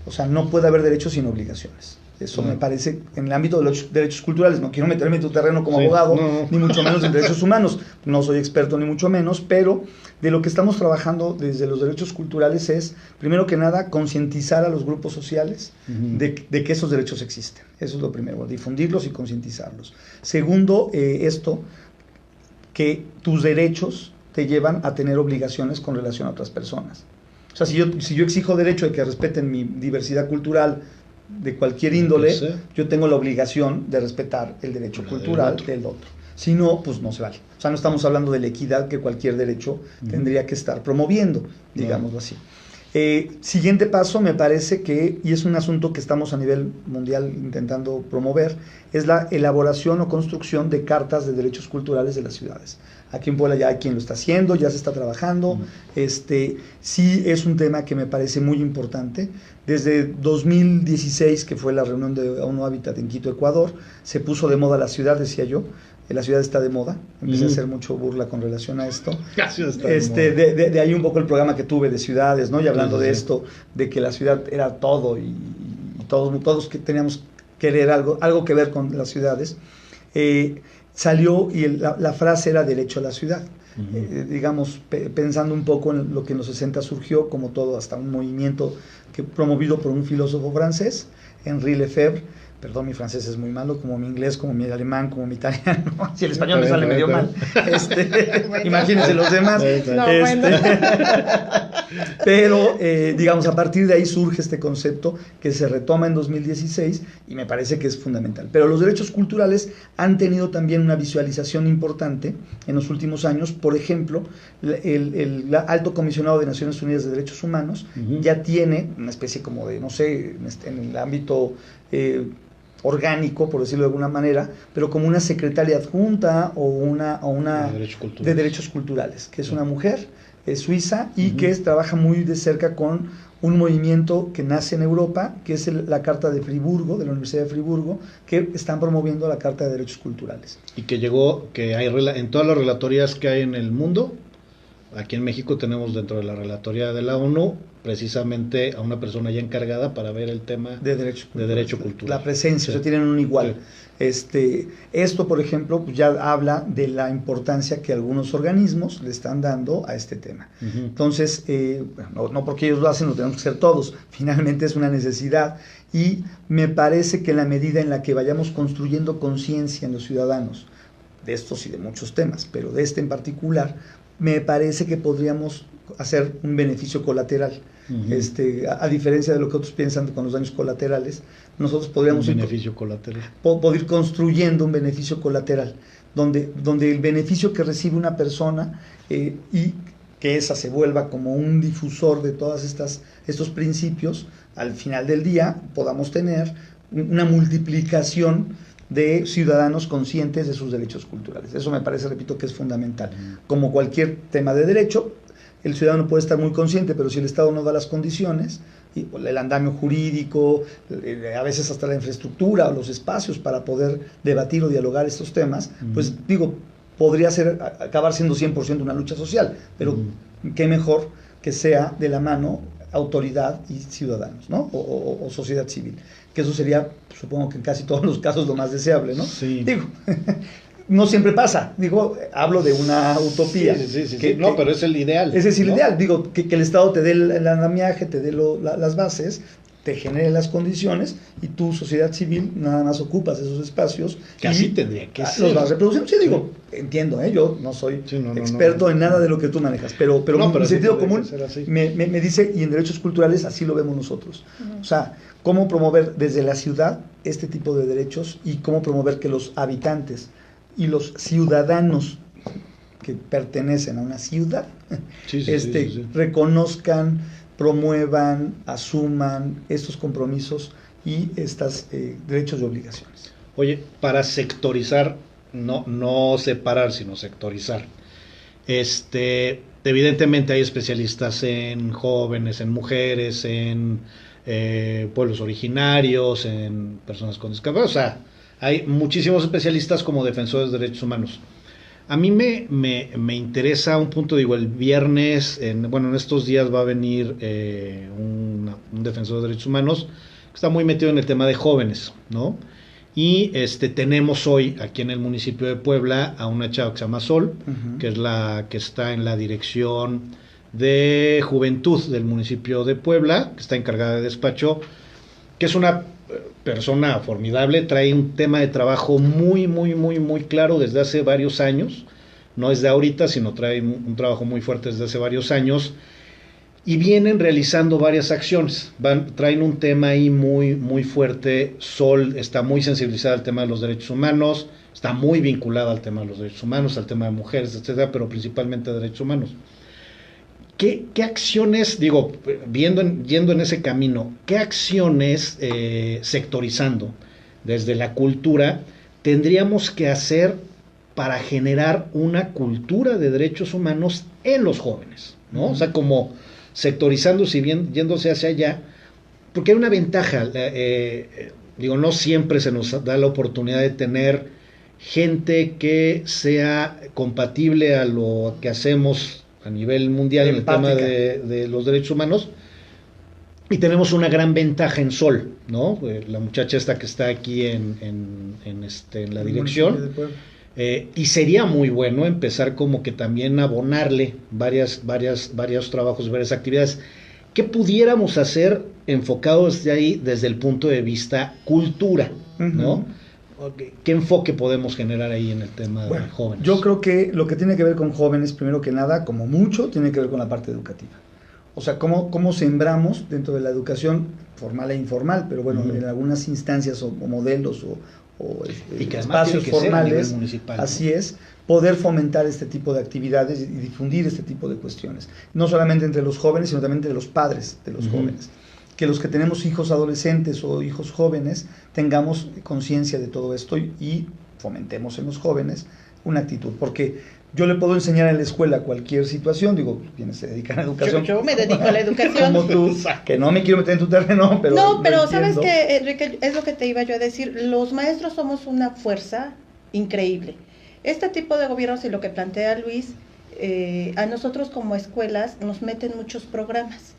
O sea, no puede haber derechos sin obligaciones. Eso me parece en el ámbito de los derechos culturales. No quiero meterme en tu terreno como Sí, abogado, no. ni mucho menos en derechos humanos. No soy experto ni mucho menos, pero de lo que estamos trabajando desde los derechos culturales es, primero que nada, concientizar a los grupos sociales Ujú. de que esos derechos existen. Eso es lo primero, difundirlos y concientizarlos. Segundo, que tus derechos te llevan a tener obligaciones con relación a otras personas. O sea, si yo exijo derecho de que respeten mi diversidad cultural de cualquier índole, Sí. yo tengo la obligación de respetar el derecho La cultural del del otro. Si no, pues no se vale. O sea, no estamos hablando de la equidad que cualquier derecho tendría que estar promoviendo, digámoslo así. Siguiente paso, me parece que, y es un asunto que estamos a nivel mundial intentando promover, es la elaboración o construcción de cartas de derechos culturales de las ciudades. Aquí en Puebla ya hay quien lo está haciendo, ya se está trabajando. Sí es un tema que me parece muy importante. Desde 2016, que fue la reunión de ONU Hábitat en Quito, Ecuador, se puso de moda la ciudad, decía yo. La ciudad está de moda. Empecé a hacer mucho burla con relación a esto. La ciudad está de moda. De ahí un poco el programa que tuve de ciudades, ¿no? Y hablando Sí, sí, de sí. esto, de que la ciudad era todo y todos que teníamos querer algo que ver con las ciudades. Salió y la frase era derecho a la ciudad. Digamos, pensando un poco en lo que en los 60 surgió, como todo, hasta un movimiento promovido por un filósofo francés, Henri Lefebvre. Perdón, mi francés es muy malo, como mi inglés, como mi alemán, como mi italiano. Si el español me sale medio mal. Bueno. Imagínense los demás. No, bueno. Pero, digamos, a partir de ahí surge este concepto que se retoma en 2016 y me parece que es fundamental. Pero los derechos culturales han tenido también una visualización importante en los últimos años. Por ejemplo, el Alto Comisionado de Naciones Unidas de Derechos Humanos ya tiene una especie como de, no sé, en el ámbito orgánico, por decirlo de alguna manera, pero como una secretaria adjunta o una de derechos culturales, que es una mujer suiza y que trabaja muy de cerca con un movimiento que nace en Europa, que es la Carta de Friburgo, de la Universidad de Friburgo, que están promoviendo la Carta de Derechos Culturales. Y que llegó, que hay en todas las relatorías que hay en el mundo, aquí en México tenemos dentro de la relatoría de la ONU precisamente a una persona ya encargada para ver el tema de derecho cultural. La presencia, sí. O sea, tienen un igual. Sí. Esto, por ejemplo, pues ya habla de la importancia que algunos organismos le están dando a este tema. Entonces, no porque ellos lo hacen, lo tenemos que hacer todos. Finalmente es una necesidad y me parece que en la medida en la que vayamos construyendo conciencia en los ciudadanos de estos y de muchos temas, pero de este en particular, me parece que podríamos hacer un beneficio colateral. A diferencia de lo que otros piensan con los daños colaterales, nosotros podríamos ir construyendo un beneficio colateral, donde el beneficio que recibe una persona y que esa se vuelva como un difusor de todos estos principios, al final del día podamos tener una multiplicación de ciudadanos conscientes de sus derechos culturales. Eso me parece, repito, que es fundamental. Como cualquier tema de derecho, el ciudadano puede estar muy consciente, pero si el Estado no da las condiciones, el andamio jurídico, a veces hasta la infraestructura o los espacios para poder debatir o dialogar estos temas, pues digo, podría acabar siendo 100% una lucha social, pero qué mejor que sea de la mano autoridad y ciudadanos, ¿no? O sociedad civil, que eso sería, supongo que en casi todos los casos lo más deseable, ¿no? Sí. Digo, no siempre pasa, hablo de una utopía. Sí. No, pero es el ideal. Ese es el ¿no? ideal, que el Estado te dé el andamiaje, te dé las bases, te genere las condiciones y tu sociedad civil nada más ocupas esos espacios. Que así tendría que ser. Los vas reproduciendo. Sí, digo, entiendo, yo no soy experto en nada de lo que tú manejas, pero mi sentido común me dice, y en derechos culturales así lo vemos nosotros. O sea, cómo promover desde la ciudad este tipo de derechos y cómo promover que los habitantes y los ciudadanos que pertenecen a una ciudad reconozcan, promuevan, asuman estos compromisos y estos derechos y obligaciones. Oye, para sectorizar, no separar, sino sectorizar. Evidentemente hay especialistas en jóvenes, en mujeres, en pueblos originarios, en personas con discapacidad. O sea, hay muchísimos especialistas como defensores de derechos humanos. A mí me interesa un punto, digo, el viernes, en estos días va a venir un defensor de derechos humanos que está muy metido en el tema de jóvenes, ¿no? Y tenemos hoy aquí en el municipio de Puebla a una chava que se llama Sol, que es la que está en la dirección de juventud del municipio de Puebla, que está encargada de despacho, que es una persona formidable, trae un tema de trabajo muy claro desde hace varios años, no es de ahorita, sino trae un trabajo muy fuerte desde hace varios años, y vienen realizando varias acciones, traen un tema ahí muy fuerte. Sol está muy sensibilizada al tema de los derechos humanos, está muy vinculada al tema de los derechos humanos, al tema de mujeres, etcétera, pero principalmente de derechos humanos. ¿Qué acciones, yendo en ese camino, qué acciones sectorizando desde la cultura tendríamos que hacer para generar una cultura de derechos humanos en los jóvenes, ¿no? O sea, como sectorizándose y yéndose hacia allá, porque hay una ventaja, no siempre se nos da la oportunidad de tener gente que sea compatible a lo que hacemos a nivel mundial en el tema de los derechos humanos, y tenemos una gran ventaja en Sol, ¿no? La muchacha esta que está aquí en la dirección, y sería muy bueno empezar como que también abonarle varios trabajos, varias actividades que pudiéramos hacer enfocados desde ahí, desde el punto de vista cultura, ¿no? ¿Qué enfoque podemos generar ahí en el tema de jóvenes? Yo creo que lo que tiene que ver con jóvenes, primero que nada, como mucho, tiene que ver con la parte educativa. O sea, cómo sembramos dentro de la educación formal e informal, pero en algunas instancias o modelos o y que espacios formales, municipal, así es, poder fomentar este tipo de actividades y difundir este tipo de cuestiones. No solamente entre los jóvenes, sino también entre los padres de los jóvenes. Que los que tenemos hijos adolescentes o hijos jóvenes tengamos conciencia de todo esto y fomentemos en los jóvenes una actitud, porque yo le puedo enseñar en la escuela cualquier situación, quienes se dedican a educación. Yo me dedico a la educación. Como tú, que no me quiero meter en tu terreno, pero... No, pero sabes que, Enrique, es lo que te iba yo a decir, los maestros somos una fuerza increíble. Este tipo de gobiernos y lo que plantea Luis, a nosotros como escuelas nos meten muchos programas.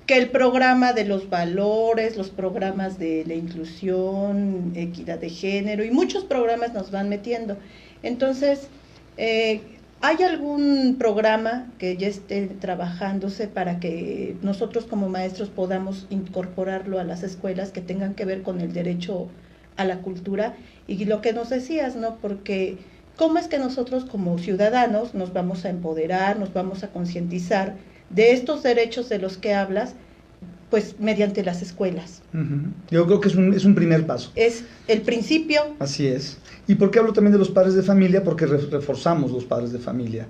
Que el programa de los valores, los programas de la inclusión, equidad de género y muchos programas nos van metiendo. Entonces, ¿hay algún programa que ya esté trabajándose para que nosotros como maestros podamos incorporarlo a las escuelas que tengan que ver con el derecho a la cultura? Y lo que nos decías, ¿no? Porque ¿cómo es que nosotros como ciudadanos nos vamos a empoderar, nos vamos a concientizar de estos derechos de los que hablas? Pues mediante las escuelas. Yo creo que es un primer paso. Es el principio. Así es. ¿Y por qué hablo también de los padres de familia? Porque reforzamos los padres de familia.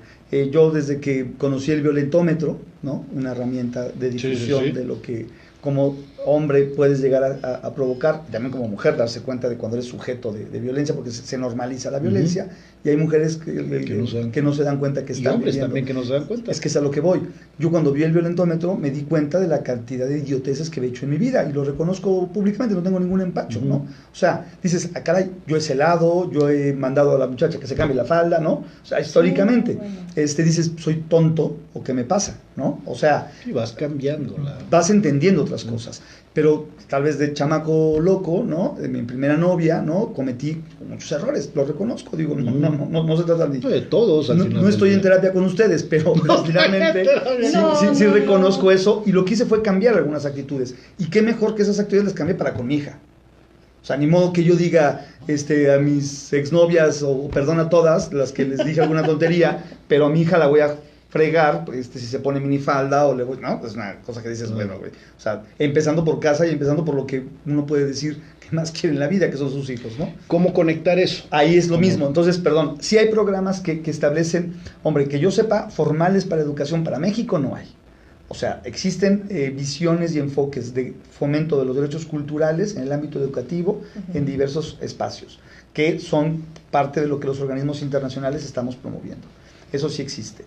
Yo desde que conocí el violentómetro, ¿no? Una herramienta de difusión de lo que como hombre puedes llegar a provocar, y también como mujer darse cuenta de cuando eres sujeto de violencia, porque se normaliza la violencia, y hay mujeres que no se dan cuenta que están y hombres viviendo. También que no se dan cuenta. Es que es a lo que voy. Yo cuando vi el violentómetro me di cuenta de la cantidad de idioteces que he hecho en mi vida, y lo reconozco públicamente, no tengo ningún empacho, ¿no? O sea, dices, caray, yo he celado, yo he mandado a la muchacha que se cambie la falda, ¿no? O sea, históricamente, dices, soy tonto, o qué me pasa, ¿no? O sea... Y vas cambiando. Vas entendiendo otras cosas. Pero tal vez de chamaco loco, ¿no? De mi primera novia, ¿no? Cometí muchos errores, lo reconozco, digo, no se trata de todos. No estoy en terapia con ustedes, pero finalmente sí reconozco eso, y lo que hice fue cambiar algunas actitudes. Y qué mejor que esas actitudes las cambié para con mi hija. O sea, ni modo que yo diga a mis exnovias, o perdón a todas las que les dije alguna tontería, pero a mi hija la voy a fregar, si se pone minifalda o le voy, no, es una cosa que dices, bueno, güey, o sea, empezando por casa y empezando por lo que uno puede decir que más quiere en la vida, que son sus hijos, ¿no? ¿Cómo conectar eso? Ahí es lo mismo. Entonces, perdón, sí hay programas que establecen, hombre, que yo sepa, formales para educación para México no hay. O sea, existen visiones y enfoques de fomento de los derechos culturales en el ámbito educativo en diversos espacios, que son parte de lo que los organismos internacionales estamos promoviendo. Eso sí existe.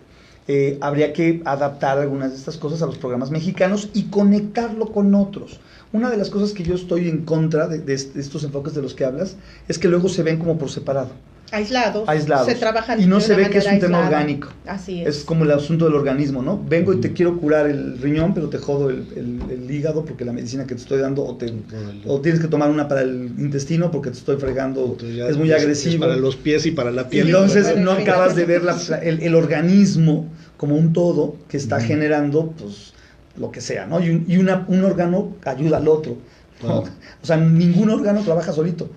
Habría que adaptar algunas de estas cosas a los programas mexicanos y conectarlo con otros. Una de las cosas que yo estoy en contra de estos enfoques de los que hablas es que luego se ven como por separado. Aislados. Se trabajan y no se ve que es un tema orgánico. Así es. Es como el asunto del organismo, ¿no? Vengo y te quiero curar el riñón, pero te jodo el hígado porque la medicina que te estoy dando, o tienes que tomar una para el intestino porque te estoy fregando, es muy agresivo. Es para los pies y para la piel. Entonces no acabas de ver el organismo como un todo que está generando, pues, lo que sea, ¿no? Y un órgano ayuda al otro, ¿no? O sea, ningún órgano trabaja solito.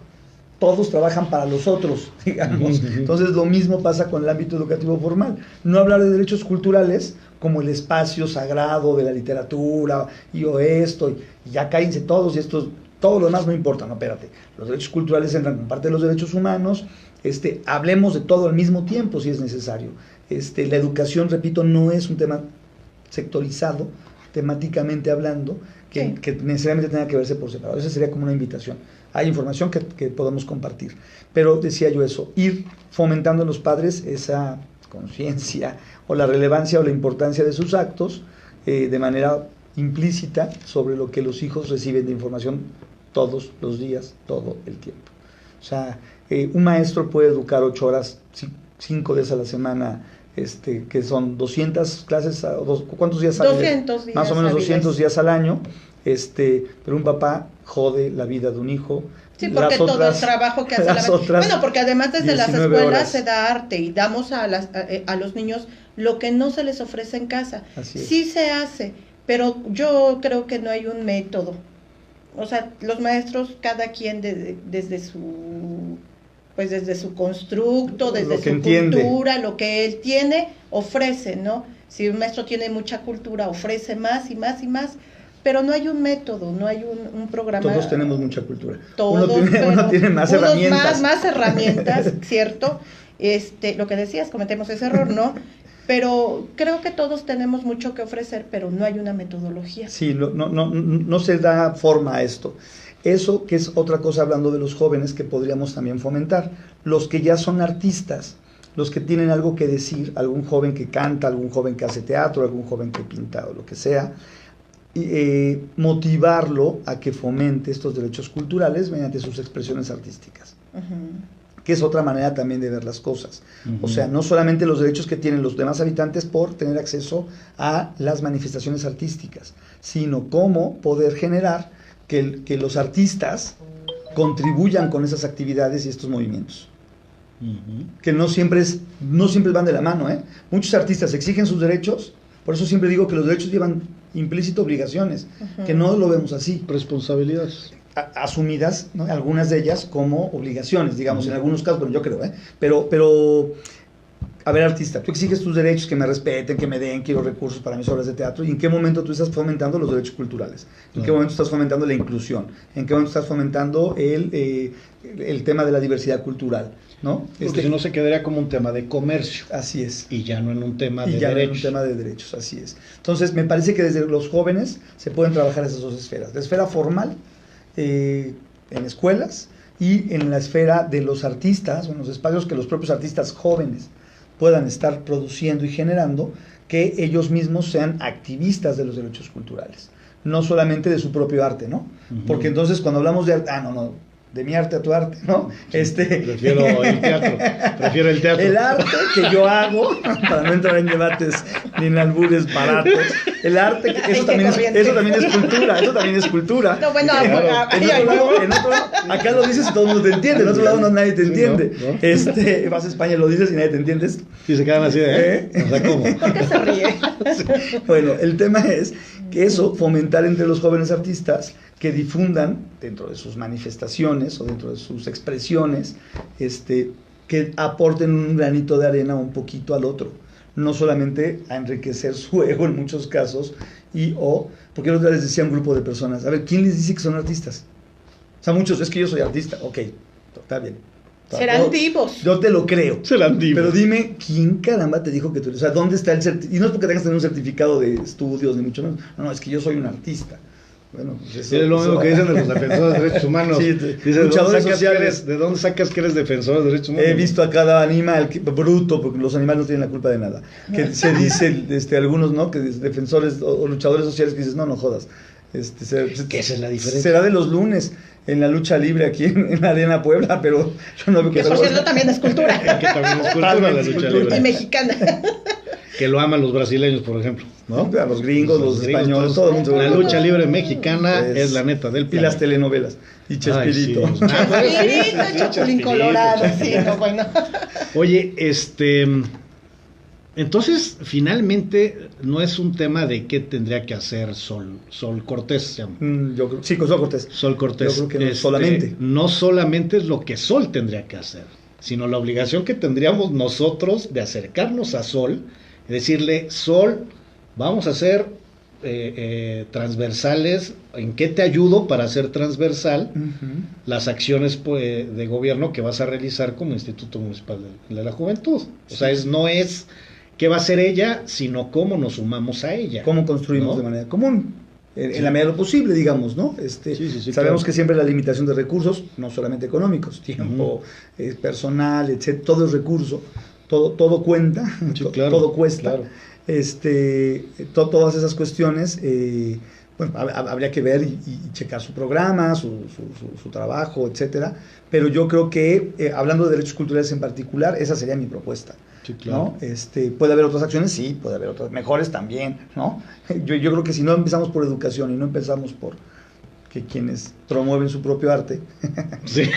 Todos trabajan para los otros, digamos. Entonces lo mismo pasa con el ámbito educativo formal. No hablar de derechos culturales como el espacio sagrado de la literatura y esto, y ya cállense todos y esto, todo lo demás no importa, no, espérate. Los derechos culturales entran como parte de los derechos humanos, hablemos de todo al mismo tiempo si es necesario. La educación, repito, no es un tema sectorizado, temáticamente hablando, que necesariamente tenga que verse por separado. Esa sería como una invitación. Hay información que podemos compartir. Pero decía yo eso, ir fomentando en los padres esa conciencia o la relevancia o la importancia de sus actos de manera implícita sobre lo que los hijos reciben de información todos los días, todo el tiempo. O sea, un maestro puede educar 8 horas, 5 días a la semana, que son 200 clases, ¿cuántos días salen? 200 días. Más o menos 200 días al año, pero un papá jode la vida de un hijo. Sí, porque todo el trabajo que hace la maestra. Bueno, porque además desde las escuelas horas se da arte y damos a los niños lo que no se les ofrece en casa. Sí se hace, pero yo creo que no hay un método. O sea, los maestros, cada quien desde su constructo, desde su cultura, lo que él tiene, ofrece, ¿no? Si un maestro tiene mucha cultura, ofrece más y más y más, pero no hay un método, no hay un programa. Todos tenemos mucha cultura. Todos, uno tiene más herramientas. Más herramientas, ¿cierto? Lo que decías, cometemos ese error, ¿no? Pero creo que todos tenemos mucho que ofrecer, pero no hay una metodología. Sí, no se da forma a esto. Eso que es otra cosa hablando de los jóvenes que podríamos también fomentar. Los que ya son artistas, los que tienen algo que decir, algún joven que canta, algún joven que hace teatro, algún joven que pinta o lo que sea, motivarlo a que fomente estos derechos culturales mediante sus expresiones artísticas. Que es otra manera también de ver las cosas. O sea, no solamente los derechos que tienen los demás habitantes por tener acceso a las manifestaciones artísticas, sino cómo poder generar que los artistas contribuyan con esas actividades y estos movimientos. Que no siempre van de la mano, Muchos artistas exigen sus derechos, por eso siempre digo que los derechos llevan implícito obligaciones, que no lo vemos así. Responsabilidades. Asumidas, ¿no? Algunas de ellas como obligaciones, digamos, en algunos casos, bueno, yo creo, pero a ver, artista, tú exiges tus derechos, que me respeten, que me den, quiero recursos para mis obras de teatro, ¿y en qué momento tú estás fomentando los derechos culturales? ¿En qué momento estás fomentando la inclusión? ¿En qué momento estás fomentando el tema de la diversidad cultural? ¿No? Porque si no se quedaría como un tema de comercio. Así es. Y ya no en un tema de derechos. No en un tema de derechos, así es. Entonces, me parece que desde los jóvenes se pueden trabajar esas dos esferas. La esfera formal, en escuelas, y en la esfera de los artistas, o en los espacios que los propios artistas jóvenes puedan estar produciendo y generando, que ellos mismos sean activistas de los derechos culturales, no solamente de su propio arte, ¿no? Porque entonces cuando hablamos de arte, de mi arte a tu arte, ¿no? Prefiero el teatro. El arte que yo hago, para no entrar en debates ni en albures baratos, el arte, eso también es cultura. No, bueno, en otro lado, acá lo dices y todo el mundo te entiende, en otro lado nadie te entiende. No. Vas a España, lo dices y nadie te entiende. Y se quedan así de, O sea, ¿cómo? ¿Por qué se ríe? Bueno, el tema es que eso, fomentar entre los jóvenes artistas que difundan dentro de sus manifestaciones o dentro de sus expresiones, que aporten un granito de arena un poquito al otro, no solamente a enriquecer su ego en muchos casos, porque el otro día les decía a un grupo de personas, a ver, ¿quién les dice que son artistas? O sea, muchos, es que yo soy artista, ok, está bien. Serán divos. Yo te lo creo. Serán divos. Pero dime, ¿quién caramba te dijo que tú eres? O sea, ¿dónde está el certificado? Y no es porque tengas que tener un certificado de estudios, ni mucho menos. No, es que yo soy un artista. Bueno, pues eso, es lo mismo que dicen de los defensores de derechos humanos. Sí, dicen, luchadores sociales. ¿De dónde sacas que eres defensor de derechos humanos? He visto a cada animal bruto, porque los animales no tienen la culpa de nada. Que se dice, algunos, ¿no? Que defensores o luchadores sociales que dices, no jodas. ¿Qué esa es la diferencia? Será de los lunes en la lucha libre aquí en la Arena Puebla, pero yo no veo que por cierto también es cultura. Que también es cultura la lucha libre. Y mexicana. Que lo aman los brasileños, por ejemplo, ¿no? A los gringos, los españoles, todo el mundo. La lucha libre mexicana es la neta del planeta. Y las telenovelas. Y Chespirito. Chespirito, Chapulín Colorado, sí, no, bueno. Oye, entonces, finalmente, no es un tema de qué tendría que hacer Sol Cortés, se llama. Yo creo, sí, Sol Cortés. Sol Cortés. Yo creo que no solamente. No solamente es lo que Sol tendría que hacer, sino la obligación que tendríamos nosotros de acercarnos a Sol y decirle, Sol, vamos a hacer transversales, ¿en qué te ayudo para hacer transversal las acciones de gobierno que vas a realizar como Instituto Municipal de la Juventud? O sea, no es qué va a hacer ella, sino cómo nos sumamos a ella. Cómo construimos de manera común, en la medida de lo posible, digamos, ¿no? Sabemos que siempre la limitación de recursos, no solamente económicos, tiempo, personal, etc., todo es recurso, todo cuenta, todo cuesta. Todas esas cuestiones, bueno, habría que ver y checar su programa, su trabajo, etcétera. Pero yo creo que, hablando de derechos culturales en particular, esa sería mi propuesta. Sí, claro. ¿No? Puede haber otras acciones, sí, puede haber otras mejores también, ¿no? Yo creo que si no empezamos por educación y no empezamos por que quienes promueven su propio arte sí.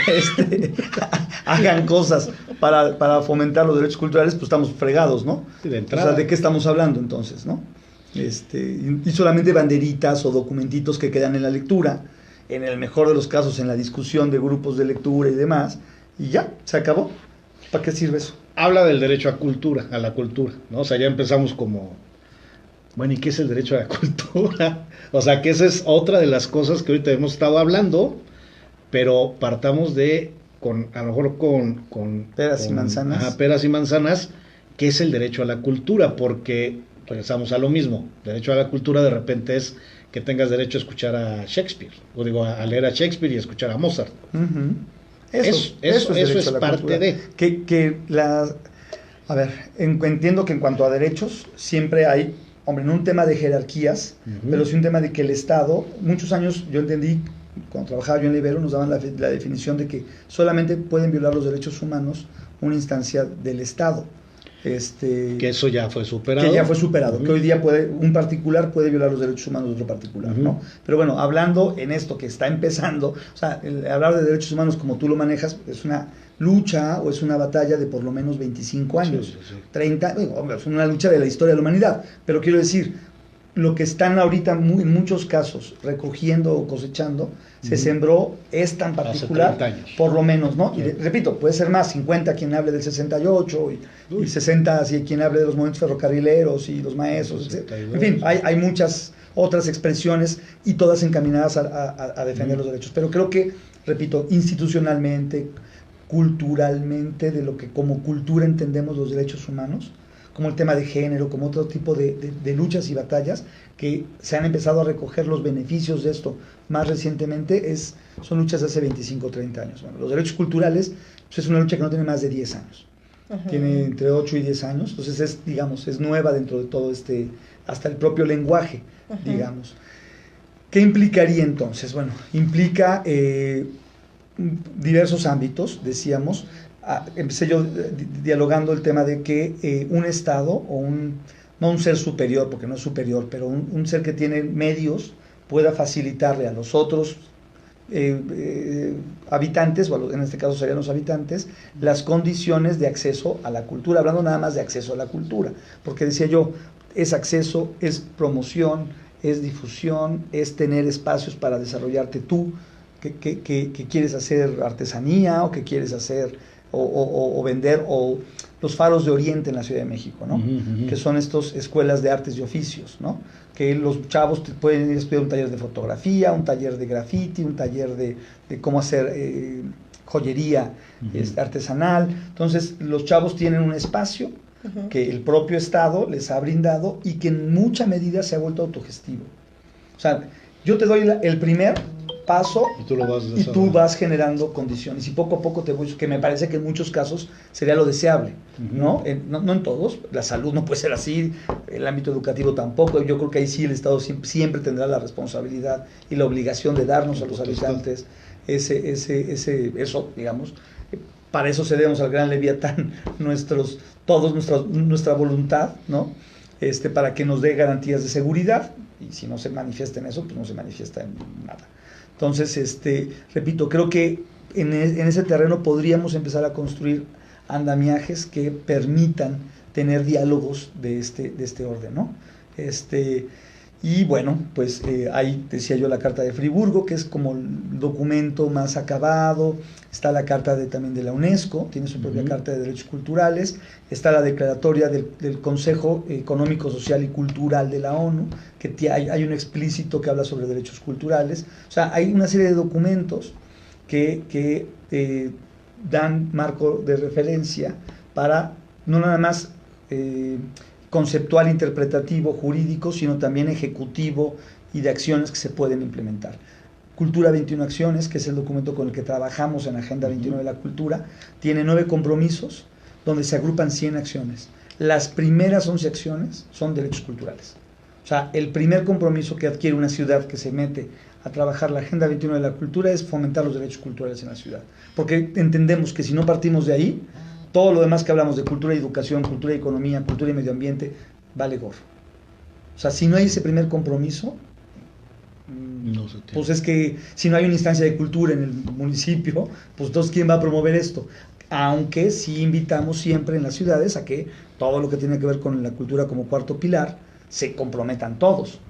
Hagan cosas para fomentar los derechos culturales, pues estamos fregados, ¿no? Sí, de entrada. O sea, ¿de qué estamos hablando entonces, no? Y solamente banderitas o documentitos que quedan en la lectura, en el mejor de los casos en la discusión de grupos de lectura y demás, y ya, se acabó. ¿Para qué sirve eso? Habla del derecho a la cultura, ¿no? O sea, ya empezamos como, bueno, ¿y qué es el derecho a la cultura? O sea, que esa es otra de las cosas que ahorita hemos estado hablando, pero partamos a lo mejor con peras y manzanas. Peras y manzanas, ¿qué es el derecho a la cultura? Porque regresamos a lo mismo. Derecho a la cultura de repente es que tengas derecho a escuchar a Shakespeare, o digo, a leer a Shakespeare y escuchar a Mozart. Eso es parte de... A ver, entiendo que en cuanto a derechos, siempre hay, hombre, no un tema de jerarquías, pero sí un tema de que el Estado, muchos años yo entendí, cuando trabajaba yo en Libero, nos daban la definición de que solamente pueden violar los derechos humanos una instancia del Estado. Que eso ya fue superado. Que hoy día un particular puede violar los derechos humanos de otro particular, ¿no? Pero bueno, hablando en esto que está empezando, o sea, hablar de derechos humanos como tú lo manejas, es una lucha o es una batalla de por lo menos 25 años, 30, es una lucha de la historia de la humanidad, pero quiero decir, lo que están ahorita en muchos casos recogiendo o cosechando, se sembró tan particular, por lo menos, ¿no? Y repito, puede ser más, 50 quien hable del 68 y 60 quien hable de los movimientos ferrocarrileros y los maestros, etc. En fin, hay muchas otras expresiones y todas encaminadas a defender los derechos. Pero creo que, repito, institucionalmente, culturalmente, de lo que como cultura entendemos los derechos humanos, como el tema de género, como otro tipo de luchas y batallas que se han empezado a recoger los beneficios de esto más recientemente, son luchas de hace 25 o 30 años. Bueno, los derechos culturales pues es una lucha que no tiene más de 10 años, tiene entre 8 y 10 años, entonces es nueva dentro de todo hasta el propio lenguaje, digamos. ¿Qué implicaría entonces? Bueno, implica diversos ámbitos, decíamos. Empecé yo dialogando el tema de que un Estado, o no un ser superior, porque no es superior, pero un ser que tiene medios, pueda facilitarle a los otros habitantes, o en este caso serían los habitantes, las condiciones de acceso a la cultura, hablando nada más de acceso a la cultura, porque decía yo, es acceso, es promoción, es difusión, es tener espacios para desarrollarte tú, que quieres hacer artesanía, o que quieres hacer, o vender, o los faros de Oriente en la Ciudad de México, ¿no? Que son estas escuelas de artes y oficios, ¿no? Que los chavos pueden ir a estudiar un taller de fotografía, un taller de graffiti, un taller de cómo hacer joyería artesanal. Entonces, los chavos tienen un espacio que el propio Estado les ha brindado y que en mucha medida se ha vuelto autogestivo. O sea, yo te doy el primer paso y tú vas generando condiciones, y poco a poco te voy, que me parece que en muchos casos sería lo deseable, ¿no? No en todos, la salud no puede ser así, el ámbito educativo tampoco. Yo creo que ahí sí el Estado siempre tendrá la responsabilidad y la obligación de darnos a los habitantes eso, digamos. Para eso cedemos al gran Leviatán nuestra voluntad, ¿no? Para que nos dé garantías de seguridad, y si no se manifiesta en eso, pues no se manifiesta en nada. Entonces, repito, creo que en ese terreno podríamos empezar a construir andamiajes que permitan tener diálogos de este orden, ¿no? Y bueno, pues ahí decía yo la Carta de Friburgo, que es como el documento más acabado. Está la Carta también de la UNESCO, tiene su propia Carta de Derechos Culturales. Está la declaratoria del Consejo Económico, Social y Cultural de la ONU, que hay un explícito que habla sobre derechos culturales. O sea, hay una serie de documentos que dan marco de referencia para no nada más conceptual, interpretativo, jurídico, sino también ejecutivo y de acciones que se pueden implementar. Cultura 21 Acciones, que es el documento con el que trabajamos en Agenda 21 de la Cultura, tiene 9 compromisos donde se agrupan 100 acciones. Las primeras 11 acciones son derechos culturales. O sea, el primer compromiso que adquiere una ciudad que se mete a trabajar la Agenda 21 de la Cultura es fomentar los derechos culturales en la ciudad. Porque entendemos que si no partimos de ahí, todo lo demás que hablamos de cultura y educación, cultura y economía, cultura y medio ambiente, vale gorro. O sea, si no hay ese primer compromiso, pues es que si no hay una instancia de cultura en el municipio, pues entonces ¿quién va a promover esto? Aunque sí invitamos siempre en las ciudades a que todo lo que tiene que ver con la cultura como cuarto pilar, se comprometan todos.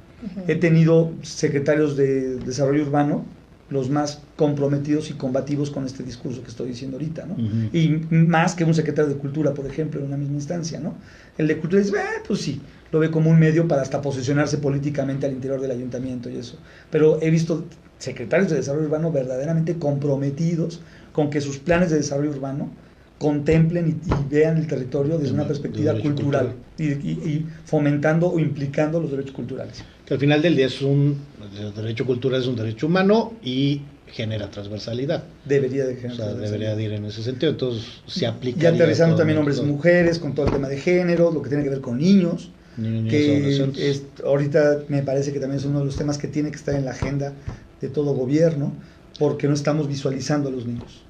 He tenido secretarios de desarrollo urbano, los más comprometidos y combativos con este discurso que estoy diciendo ahorita, ¿no? Y más que un secretario de Cultura, por ejemplo, en una misma instancia, ¿no? El de Cultura dice, pues sí, lo ve como un medio para hasta posicionarse políticamente al interior del ayuntamiento y eso. Pero he visto secretarios de Desarrollo Urbano verdaderamente comprometidos con que sus planes de desarrollo urbano contemplen y vean el territorio desde una perspectiva cultural y fomentando o implicando los derechos culturales. Que al final del día el derecho cultural es un derecho humano y genera transversalidad. Debería de generar. O sea, debería de ir en ese sentido. Entonces se aplica. Y aterrizando también hombres y mujeres, con todo el tema de género, lo que tiene que ver con niños. Que ahorita me parece que también es uno de los temas que tiene que estar en la agenda de todo gobierno, porque no estamos visualizando a los niños.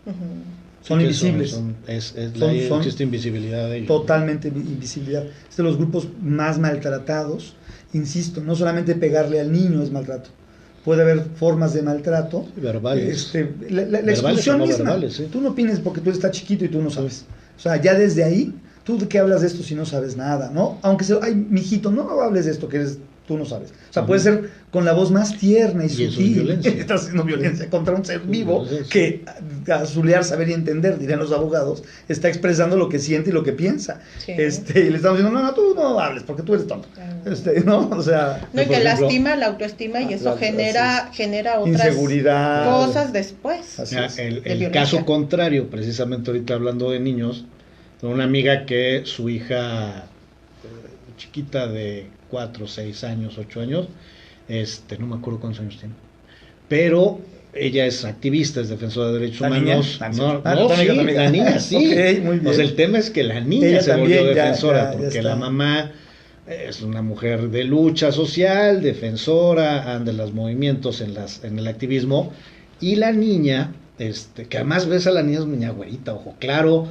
Son invisibles. Existe invisibilidad de ellos. Totalmente invisibilidad. Es de los grupos más maltratados. Insisto, no solamente pegarle al niño es maltrato. Puede haber formas de maltrato. Verbales. La expulsión misma. Verbales, ¿sí? Tú no opines porque tú estás chiquito y tú no sabes. O sea, ya desde ahí, ¿tú de qué hablas de esto si no sabes nada? ¿No? Aunque ay, mijito, no hables de esto que tú no sabes. O sea, puede ser con la voz más tierna y sutil. Estás haciendo violencia contra un ser vivo que, a su leal saber y entender, dirían los abogados, está expresando lo que siente y lo que piensa. Sí. Y le estamos diciendo, no, tú no hables porque tú eres tonto. ¿No? O sea, no, y que lastima la autoestima y eso genera otras inseguridad, cosas después. El caso contrario, precisamente ahorita hablando de niños, una amiga que su hija chiquita de 4, 6 años, 8 años, no me acuerdo cuántos años tiene, pero ella es activista, es defensora de derechos humanos. La niña sí. Okay, muy bien. O sea, el tema es que la niña ella se volvió defensora, porque la mamá es una mujer de lucha social, defensora, anda en los movimientos, en el activismo, y la niña que además ves a la niña, es niña güerita, ojo claro,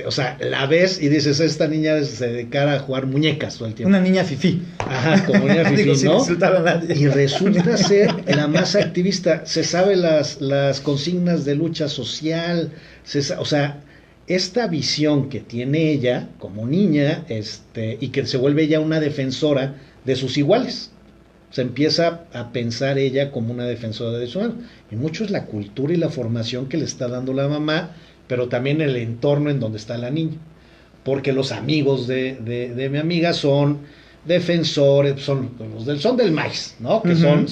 o sea, la ves y dices, esta niña se dedica a jugar muñecas todo el tiempo. Una niña fifí. Ajá, como niña fifí, Digo, ¿no? sin insultar a nadie. Y resulta ser la más activista, se sabe las consignas de lucha social, o sea, esta visión que tiene ella como niña, y que se vuelve ella una defensora de sus iguales. Se empieza a pensar ella como una defensora de su hermano. Y mucho es la cultura y la formación que le está dando la mamá, pero también el entorno en donde está la niña. Porque los amigos de mi amiga son defensores, son del maíz, ¿no? Que son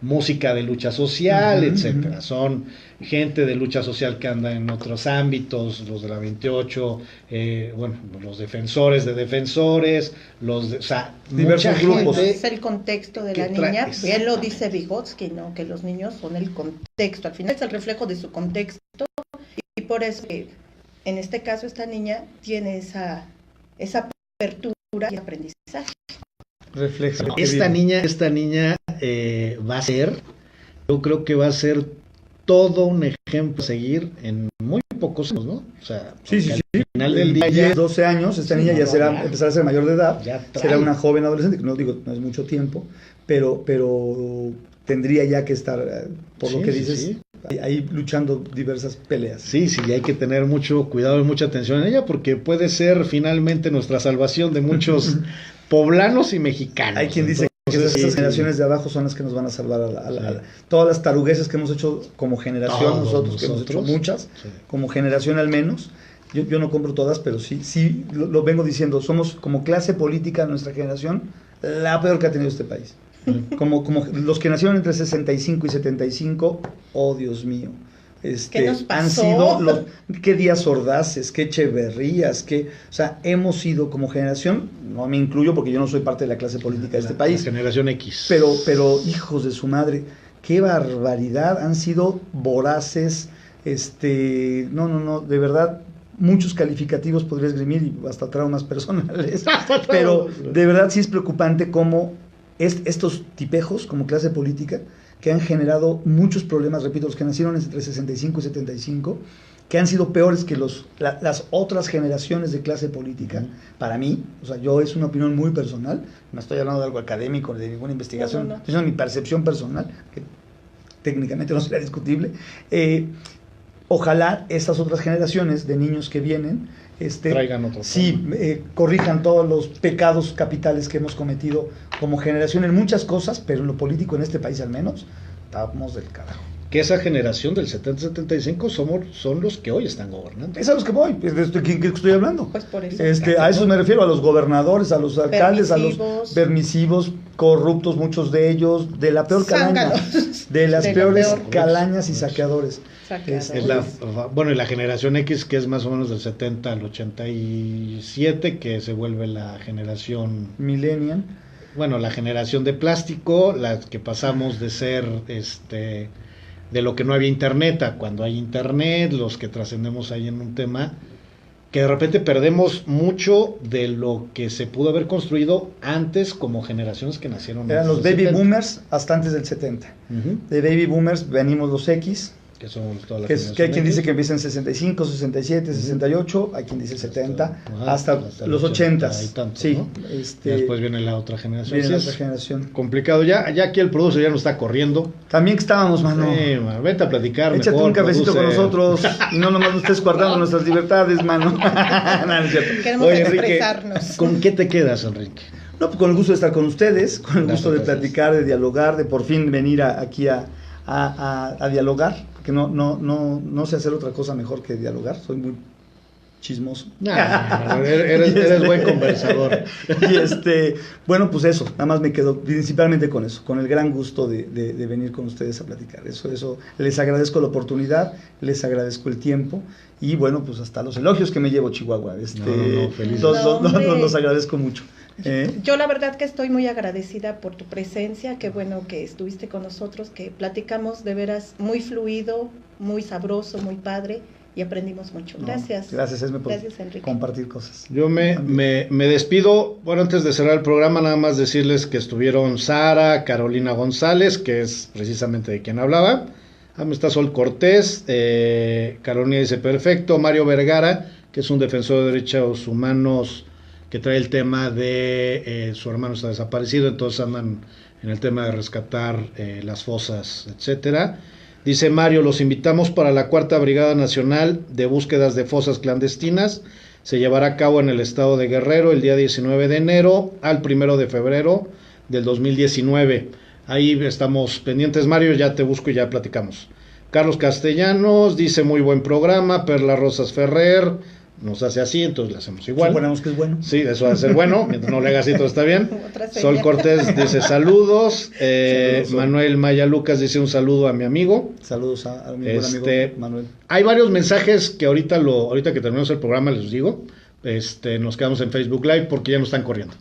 música de lucha social, etcétera. Son gente de lucha social que anda en otros ámbitos, los de la 28, los defensores de defensores, o sea, diversos mucha grupos. gente Es el contexto de la niña, bien lo dice Vygotsky, ¿no? Que los niños son el contexto, al final es el reflejo de su contexto, y por eso en este caso esta niña tiene esa apertura y aprendizaje. Refleja. Esta niña va a ser, yo creo que va a ser todo un ejemplo a seguir en muy pocos años, ¿no? O sea, sí. al final del día 10, 12 años, esta niña ya empezará a ser mayor de edad, será una joven adolescente, que no es mucho tiempo, pero tendría ya que estar, por lo que dices, ahí luchando diversas peleas. Sí, hay que tener mucho cuidado y mucha atención en ella, porque puede ser finalmente nuestra salvación de muchos poblanos y mexicanos. Hay quien dice que esas generaciones de abajo son las que nos van a salvar todas las tarugueses que hemos hecho como generación, nosotros que hemos hecho muchas, como generación al menos. Yo no compro todas, pero sí lo vengo diciendo, somos como clase política, nuestra generación, la peor que ha tenido este país. Como los que nacieron entre 65 y 75, oh Dios mío, ¿qué nos pasó? Han sido qué Díaz Ordaces, qué Echeverrías, o sea, hemos sido como generación, no me incluyo porque yo no soy parte de la clase política de este país, la generación X, pero hijos de su madre, qué barbaridad, han sido voraces, no, de verdad. Muchos calificativos podría esgrimir y hasta traumas personales, pero de verdad sí es preocupante cómo estos tipejos como clase política que han generado muchos problemas, repito, los que nacieron entre 65 y 75, que han sido peores que las otras generaciones de clase política, para mí, o sea, es una opinión muy personal, no estoy hablando de algo académico, de ninguna investigación, no. Estoy hablando de mi percepción personal, que técnicamente no será discutible. Ojalá estas otras generaciones de niños que vienen traigan otro corrijan todos los pecados capitales que hemos cometido como generación en muchas cosas, pero en lo político en este país al menos estamos del carajo. Que esa generación del 70-75 son los que hoy están gobernando. Es a los que voy, ¿de quién estoy hablando? Pues por eso. A eso me refiero, a los gobernadores, a los alcaldes, a los permisivos, corruptos, muchos de ellos, de la peor calaña, de las peores calañas y saqueadores. La generación X, que es más o menos del 70 al 87, que se vuelve la generación millennial. Bueno, la generación de plástico, la que pasamos de ser de lo que no había internet a cuando hay internet, los que trascendemos ahí en un tema que de repente perdemos mucho de lo que se pudo haber construido antes como generaciones que nacieron. Eran los baby boomers hasta antes del 70. De baby boomers venimos los X, que son toda la que hay quien dice que empieza en 65, 67, 68, hay quien dice 70, hasta los 80. Sí, ¿no? Después viene la otra generación. Viene la otra generación. Complicado. Ya aquí el productor ya nos está corriendo. También que estábamos, mano. Sí, man, vente a platicar. Échate mejor, un cafecito con nosotros y no nomás nos estés guardando nuestras libertades, mano. No es cierto. Queremos expresarnos. ¿Con qué te quedas, Enrique? No, pues con el gusto de estar con ustedes, con el gusto de platicar, de dialogar, de por fin venir aquí a dialogar, porque no sé hacer otra cosa mejor que dialogar, soy muy chismoso. Eres buen conversador. Y bueno, pues eso, nada más me quedo principalmente con eso, con el gran gusto de venir con ustedes a platicar. Eso, les agradezco la oportunidad, les agradezco el tiempo, y bueno, pues hasta los elogios que me llevo, Chihuahua. Feliz. Los agradezco mucho. Yo la verdad que estoy muy agradecida por tu presencia, qué bueno que estuviste con nosotros, que platicamos de veras muy fluido, muy sabroso, muy padre, y aprendimos mucho. Gracias. Gracias, Esme, por Enrique. Compartir cosas. Yo me despido. Bueno, antes de cerrar el programa, nada más decirles que estuvieron Sara, Carolina González, que es precisamente de quien hablaba, Está Sol Cortés, Carolina dice perfecto. Mario Vergara, que es un defensor de derechos humanos que trae el tema de su hermano está desaparecido, entonces andan en el tema de rescatar las fosas, etcétera. Dice Mario, los invitamos para la 4ª Brigada Nacional de Búsquedas de Fosas Clandestinas. Se llevará a cabo en el estado de Guerrero el día 19 de enero al 1 de febrero del 2019. Ahí estamos pendientes, Mario, ya te busco y ya platicamos. Carlos Castellanos dice muy buen programa. Perla Rosas Ferrer nos hace así, entonces le hacemos igual. Suponemos que es bueno. Sí, eso va a ser bueno, mientras no le hagas así todo está bien. Sol Cortés dice saludos. Saludos, Manuel Maya Lucas dice un saludo a mi amigo. Saludos a mi buen amigo Manuel. Hay varios mensajes que ahorita que terminemos el programa les digo. Nos quedamos en Facebook Live porque ya nos están corriendo.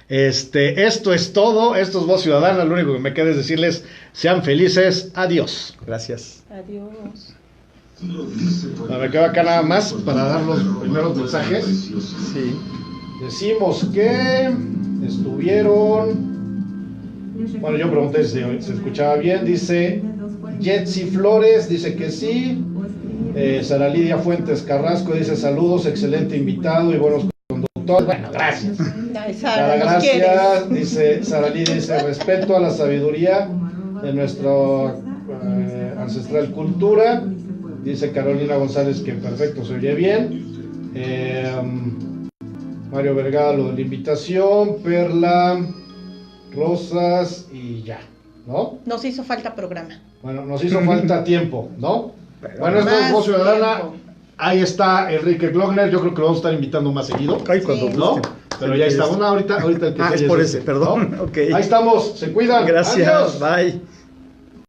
Esto es todo, esto es Voz Ciudadana, lo único que me queda es decirles, sean felices, adiós. Gracias. Adiós. Me quedo acá nada más para dar los primeros mensajes. Sí. Decimos que estuvieron... Bueno, yo pregunté si se escuchaba bien, dice Jetsi Flores, dice que sí. Sara Lidia Fuentes Carrasco dice saludos, excelente invitado y buenos conductores. Bueno, gracias. Sara, gracias. Dice Sara Lidia, dice respeto a la sabiduría de nuestra ancestral cultura. Dice Carolina González que perfecto, se oye bien. Mario Vergara, lo de la invitación. Perla Rosas y ya, ¿no? Nos hizo falta programa. Bueno, nos hizo falta tiempo, ¿no? Pero bueno, esto es Voz Ciudadana. Tiempo. Ahí está Enrique Glockner. Yo creo que lo vamos a estar invitando más seguido. Ay, cuando sí. ¿No? Pero ya está. Bueno, ahorita el que es por ese, perdón. ¿no? Okay. Ahí estamos. Se cuidan. Gracias. Adiós. Bye.